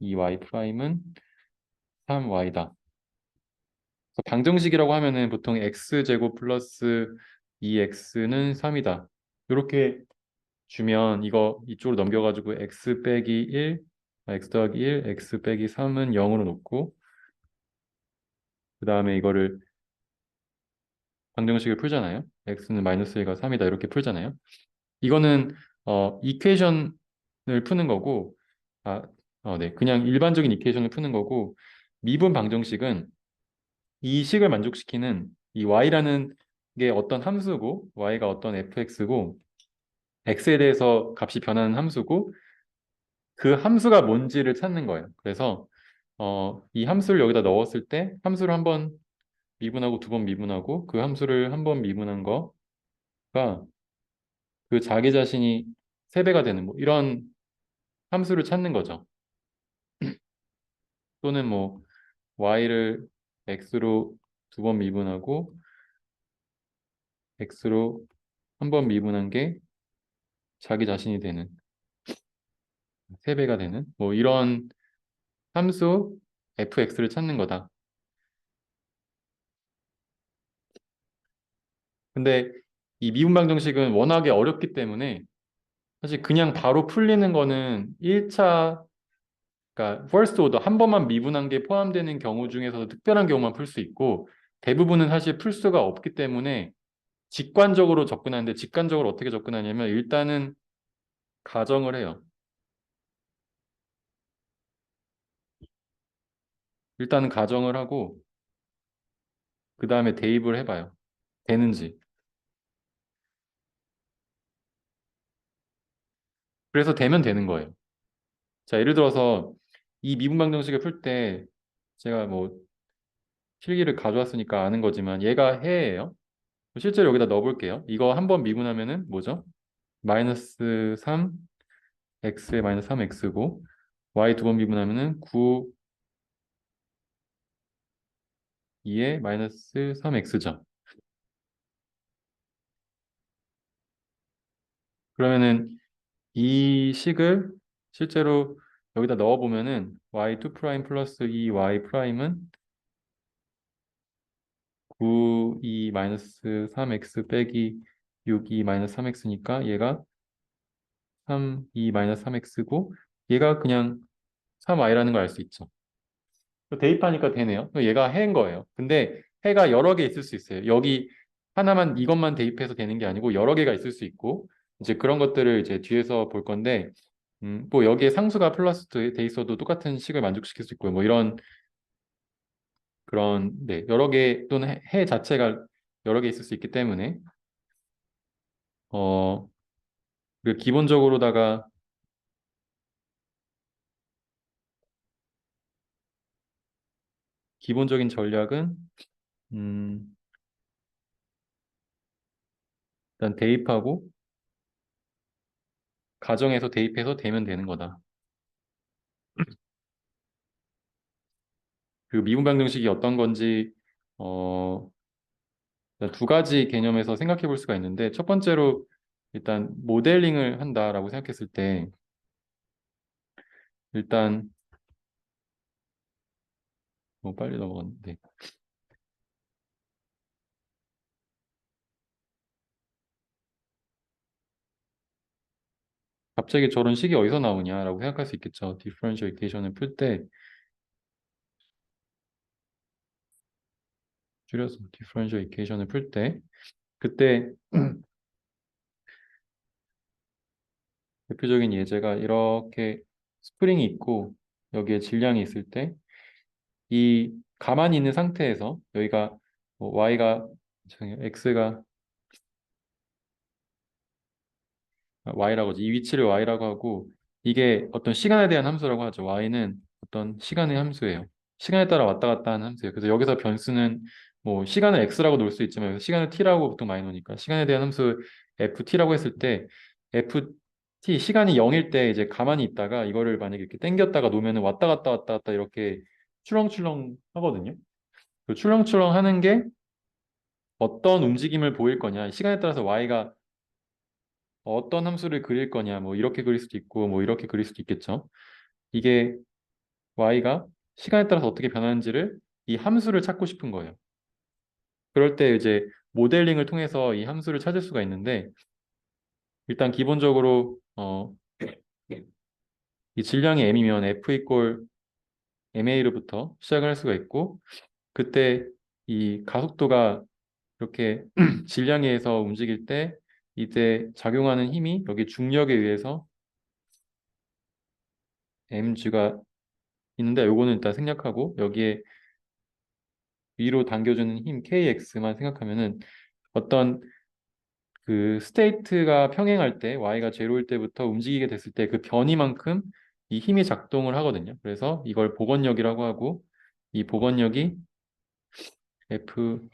2y 프라임은 3y다. 방정식이라고 하면은 보통 x 제곱 플러스 2x는 3이다. 이렇게 주면 이거 이쪽으로 넘겨가지고 x 빼기 1, x 더하기 1, x 빼기 3은 0으로 놓고 그 다음에 이거를 방정식을 풀잖아요. x는 마이너스 1과 3이다 이렇게 풀잖아요. 이거는 이퀘이션을 푸는 거고 네. 그냥 일반적인 이퀘이션을 푸는 거고 미분 방정식은 이 식을 만족시키는 이 y라는 게 어떤 함수고 y가 어떤 fx고 x에 대해서 값이 변하는 함수고 그 함수가 뭔지를 찾는 거예요. 그래서 이 함수를 여기다 넣었을 때 함수를 한 번 미분하고 두 번 미분하고 그 함수를 한 번 미분한 거가 그 자기 자신이 3배가 되는 뭐 이런 함수를 찾는 거죠. 또는 뭐 y를 x로 두 번 미분하고 x로 한 번 미분한 게 자기 자신이 되는 3배가 되는 뭐 이런 함수 fx를 찾는 거다. 근데 이 미분 방정식은 워낙에 어렵기 때문에 사실 그냥 바로 풀리는 거는 1차 그러니까 first order 한 번만 미분한 게 포함되는 경우 중에서도 특별한 경우만 풀 수 있고 대부분은 사실 풀 수가 없기 때문에 직관적으로 접근하는데 직관적으로 어떻게 접근하냐면 일단은 가정을 해요. 일단은 가정을 하고 그 다음에 대입을 해봐요. 되는지. 그래서 되면 되는 거예요. 자, 예를 들어서 이 미분방정식을 풀 때 제가 뭐 필기를 가져왔으니까 아는 거지만 얘가 해예요. 실제로 여기다 넣어볼게요. 이거 한 번 미분하면은 뭐죠? 마이너스 3, x에 마이너스 3x고 y 두 번 미분하면은 9, 2에 마이너스 3x죠. 그러면은 이 식을 실제로 여기다 넣어보면은 y2 프라임 플러스 2y 프라임은 9, 2 마이너스 3x 빼기 6, 2 마이너스 3x니까 얘가 3, 2 마이너스 3x고 얘가 그냥 3y라는 걸 알 수 있죠. 대입하니까 되네요. 얘가 해인 거예요. 근데 해가 여러 개 있을 수 있어요. 여기 하나만 이것만 대입해서 되는 게 아니고 여러 개가 있을 수 있고 이제 그런 것들을 이제 뒤에서 볼 건데 뭐 여기에 상수가 플러스 돼 있어도 똑같은 식을 만족시킬 수 있고요. 뭐 이런 그런 네 여러 개 또는 해 자체가 여러 개 있을 수 있기 때문에 어 그 기본적으로다가 기본적인 전략은 음 일단 대입하고 가정에서 대입해서 되면 되는 거다. 그 미분 방정식이 어떤 건지 어, 두 가지 개념에서 생각해 볼 수가 있는데 첫 번째로 일단 모델링을 한다라고 생각했을 때 일단 빨리 넘어갔는데 갑자기 저런 식이 어디서 나오냐라고 생각할 수 있겠죠. 디퍼런셜 이퀘이션을 풀 때 줄여서 디퍼런셜 이퀘이션을 풀 때 그때 대표적인 예제가 이렇게 스프링이 있고 여기에 질량이 있을 때 이 가만히 있는 상태에서 여기가 y가 죄송해요. x가 y라고 하죠. 이 위치를 y라고 하고 이게 어떤 시간에 대한 함수라고 하죠. y는 어떤 시간의 함수예요. 시간에 따라 왔다 갔다 하는 함수예요. 그래서 여기서 변수는 뭐 시간을 x라고 놓을 수 있지만 시간을 t라고 보통 많이 놓으니까 시간에 대한 함수 ft라고 했을 때 ft 시간이 0일 때 이제 가만히 있다가 이거를 만약에 이렇게 당겼다가 놓으면 왔다 갔다 이렇게 출렁출렁 하거든요. 그 출렁출렁 하는 게 어떤 움직임을 보일 거냐. 시간에 따라서 y가 어떤 함수를 그릴 거냐, 뭐 이렇게 그릴 수도 있고, 뭐 이렇게 그릴 수도 있겠죠. 이게 y가 시간에 따라서 어떻게 변하는지를 이 함수를 찾고 싶은 거예요. 그럴 때 이제 모델링을 통해서 이 함수를 찾을 수가 있는데 일단 기본적으로 이 질량이 m이면 f 이꼴 ma로부터 시작을 할 수가 있고 그때 이 가속도가 이렇게 질량에 의해서 움직일 때 이때 작용하는 힘이 여기 중력에 의해서 mg가 있는데 요거는 일단 생략하고 여기에 위로 당겨주는 힘 kx만 생각하면은 어떤 그 스테이트가 평행할 때 y가 제로일 때부터 움직이게 됐을 때 그 변이만큼 이 힘이 작동을 하거든요. 그래서 이걸 복원력이라고 하고 이 복원력이 fk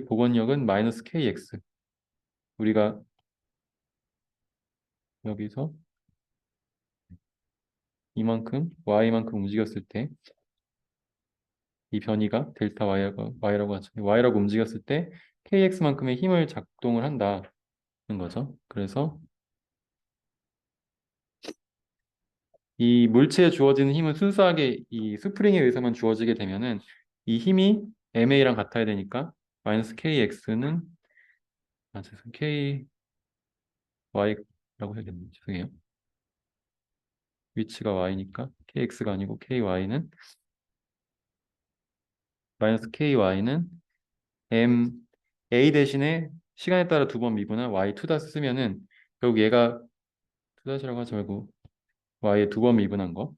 복원력은 마이너스 kx 우리가 여기서 이만큼 y만큼 움직였을 때 이 변이가 델타 y라고 하죠. y라고 움직였을 때 kx만큼의 힘을 작동을 한다는 거죠. 그래서 이 물체에 주어지는 힘은 순수하게 이 스프링에 의해서만 주어지게 되면은 이 힘이 ma랑 같아야 되니까 마이너스 kx는 죄송 ky라고 해야겠네요. 죄송해요. 위치가 y니까 kx가 아니고 ky는 마이너스 ky는 m a 대신에 시간에 따라 두 번 미분한 y 투 다스 쓰면은 결국 얘가 투 다시라고 하지 말고 y에 두 번 미분한 거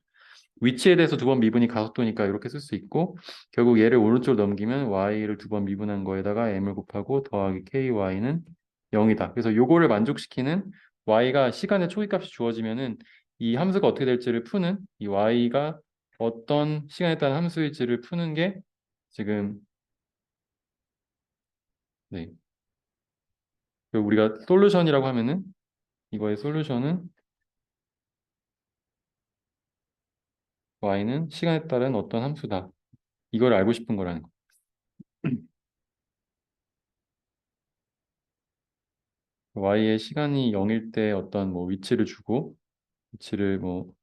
위치에 대해서 두 번 미분이 가속도니까 이렇게 쓸 수 있고 결국 얘를 오른쪽으로 넘기면 y를 두 번 미분한 거에다가 m을 곱하고 더하기 ky는 0이다. 그래서 요거를 만족시키는 y가 시간의 초기값이 주어지면은 이 함수가 어떻게 될지를 푸는 이 y가 어떤 시간에 따른 함수일지를 푸는 게 지금 네. 그 우리가 솔루션이라고 하면은 이거의 솔루션은 y는 시간에 따른 어떤 함수다. 이걸 알고 싶은 거라는 거. y의 시간이 0일 때 어떤 뭐 위치를 주고 위치를 뭐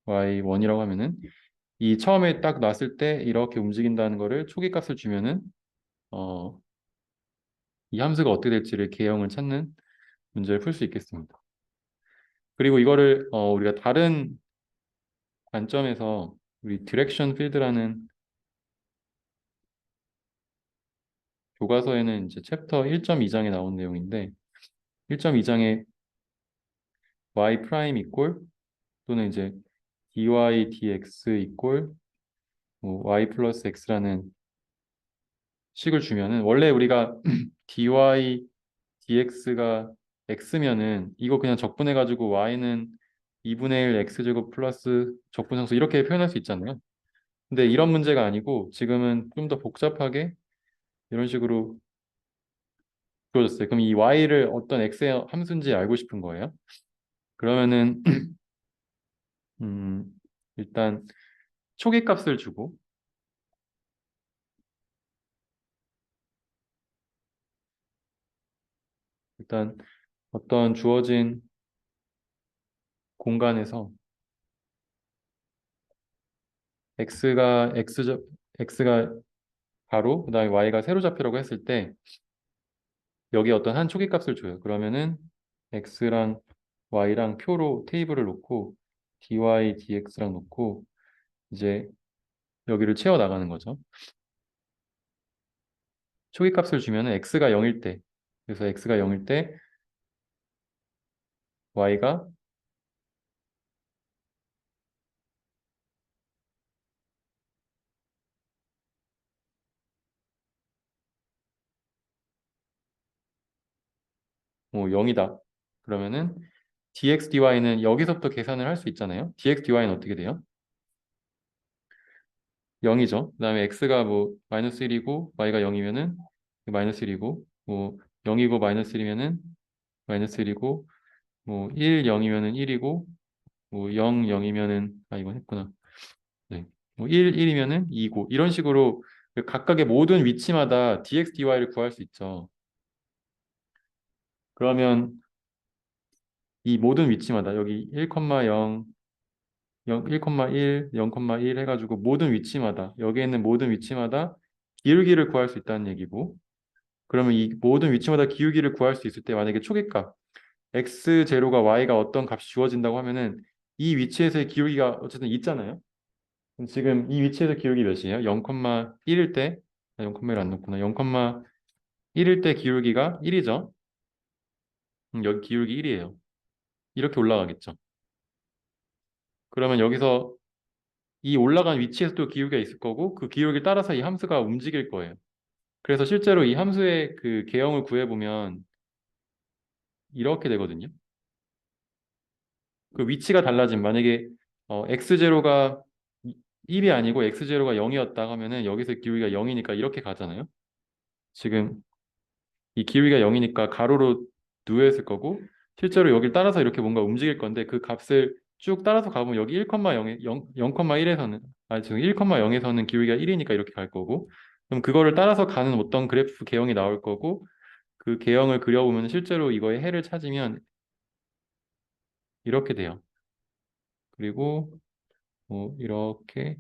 y1이라고 하면은 이 처음에 딱 놨을 때 이렇게 움직인다는 거를 초기 값을 주면은 어, 이 함수가 어떻게 될지를 개형을 찾는 문제를 풀 수 있겠습니다. 그리고 이거를 우리가 다른 관점에서 우리 디렉션 필드라는 교과서에는 이제 챕터 1.2장에 나온 내용인데 1.2장에 y 프라임 이꼴 또는 이제 dy dx 이꼴 뭐 y 플러스 x라는 식을 주면은 원래 우리가 dy dx가 x면은 이거 그냥 적분해 가지고 y는 2분의 1 x제곱 플러스 적분상수 이렇게 표현할 수 있잖아요. 근데 이런 문제가 아니고 지금은 좀 더 복잡하게 이런 식으로 주어졌어요. 그럼 이 y를 어떤 x의 함수인지 알고 싶은 거예요. 그러면은 음, 일단 초기 값을 주고 일단 어떤 주어진 공간에서 x가 가로 그다음에 y가 세로좌표라고 했을 때 여기 어떤 한 초기 값을 줘요. 그러면은 x랑 y랑 표로 테이블을 놓고 dy dx랑 놓고 이제 여기를 채워 나가는 거죠. 초기 값을 주면은 x가 0일 때 그래서 x가 0일 때 y가 뭐 0이다. 그러면은 dx dy는 여기서부터 계산을 할 수 있잖아요. dx dy는 어떻게 돼요? 0이죠. 그다음에 x가 뭐 마이너스 1이고 y가 0이면은 마이너스 1이고 뭐 0이고 마이너스 1이면은 마이너스 1이고 뭐 1, 0이면은 1이고 뭐 0, 0이면은 이건 했구나. 네. 뭐 1, 1이면은 2고 이런 식으로 그 각각의 모든 위치마다 dx dy를 구할 수 있죠. 그러면 이 모든 위치마다 여기 1, 0, 1, 1, 0,1 해가지고 모든 위치마다 여기에 있는 모든 위치마다 기울기를 구할 수 있다는 얘기고 그러면 이 모든 위치마다 기울기를 구할 수 있을 때 만약에 초기값 x0가 y가 어떤 값이 주어진다고 하면은 이 위치에서의 기울기가 어쨌든 있잖아요. 그럼 지금 이 위치에서 기울기 몇이에요? 0,1일 때 0,1을 안 넣구나. 0,1일 때 기울기가 1이죠. 여기 기울기 1이에요. 이렇게 올라가겠죠. 그러면 여기서 이 올라간 위치에서 또 기울기가 있을 거고 그 기울기를 따라서 이 함수가 움직일 거예요. 그래서 실제로 이 함수의 그 개형을 구해보면 이렇게 되거든요. 그 위치가 달라진 만약에 x0가 1이 아니고 x0가 0이었다 하면은 여기서 기울기가 0이니까 이렇게 가잖아요. 지금 이 기울기가 0이니까 가로로 누워있을 거고 실제로 여기를 따라서 이렇게 뭔가 움직일 건데 그 값을 쭉 따라서 가보면 여기 1,0에 0,1에서는 지금 1,0에서는 기울기가 1이니까 이렇게 갈 거고 그럼 그거를 따라서 가는 어떤 그래프 개형이 나올 거고 그 개형을 그려보면 실제로 이거의 해를 찾으면 이렇게 돼요. 그리고 뭐 이렇게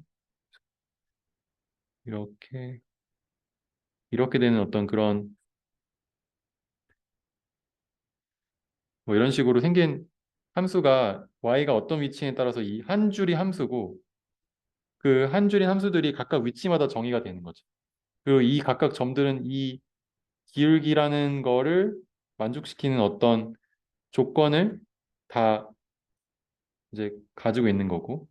이렇게 되는 어떤 그런 뭐 이런 식으로 생긴 함수가 y가 어떤 위치에 따라서 이 한 줄이 함수고 그 한 줄인 함수들이 각각 위치마다 정의가 되는 거죠. 그리고 이 각각 점들은 이 기울기라는 거를 만족시키는 어떤 조건을 다 이제 가지고 있는 거고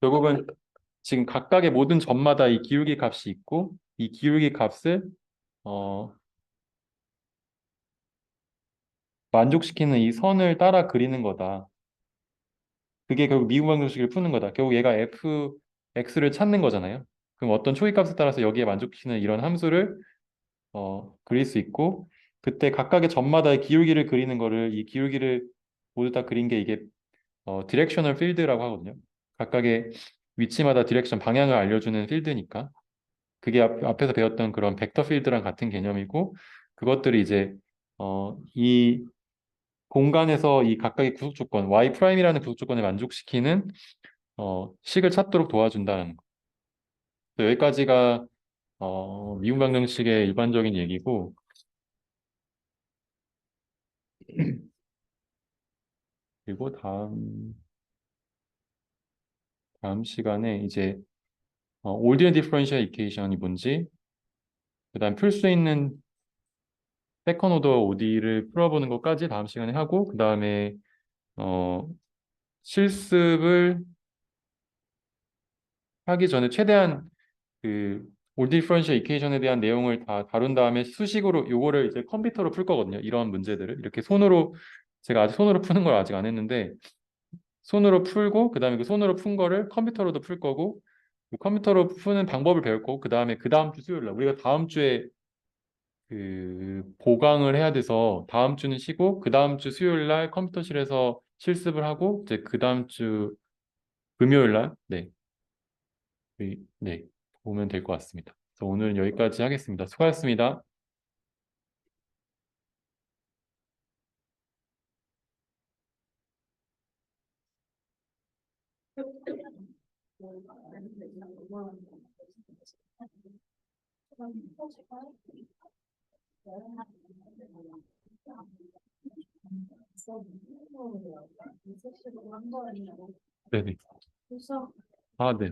결국은 지금 각각의 모든 점마다 이 기울기 값이 있고 이 기울기 값을 어 만족시키는 이 선을 따라 그리는 거다. 그게 결국 미분 방정식을 푸는 거다. 결국 얘가 fx를 찾는 거잖아요. 그럼 어떤 초이값에 따라서 여기에 만족시키는 이런 함수를 그릴 수 있고 그때 각각의 점마다의 기울기를 그리는 거를 이 기울기를 모두 다 그린 게 이게 디렉셔널 필드라고 하거든요. 각각의 위치마다 디렉션 방향을 알려주는 필드니까 그게 앞에서 배웠던 그런 벡터 필드랑 같은 개념이고 그것들이 이제 이 공간에서 이 각각의 구속 조건 y 프라임이라는 구속 조건을 만족시키는 식을 찾도록 도와준다는 거. 여기까지가 미분 방정식의 일반적인 얘기고 그리고 다음 시간에 이제 올디널 디퍼런셜 이퀘이션이 뭔지 그다음 풀 수 있는 세컨 오더 OD를 풀어보는 것까지 다음 시간에 하고 그다음에 어, 실습을 하기 전에 최대한 그 올디 디퍼런셜 이퀘이션에 대한 내용을 다 다룬 다음에 수식으로 요거를 이제 컴퓨터로 풀 거거든요. 이런 문제들을 이렇게 손으로 제가 아직 손으로 푸는 걸 아직 안 했는데 손으로 풀고 그다음에 그 손으로 푼 거를 컴퓨터로도 풀 거고 그 컴퓨터로 푸는 방법을 배울 거고 그다음에 그 다음 주 수요일 날 우리가 다음 주에 그 보강을 해야 돼서 다음 주는 쉬고 그 다음 주 수요일 날 컴퓨터실에서 실습을 하고 이제 그 다음 주 금요일 날 네, 보면 될 것 같습니다. 그래서 오늘 여기까지 하겠습니다. 수고하셨습니다. 네네. 아, 네.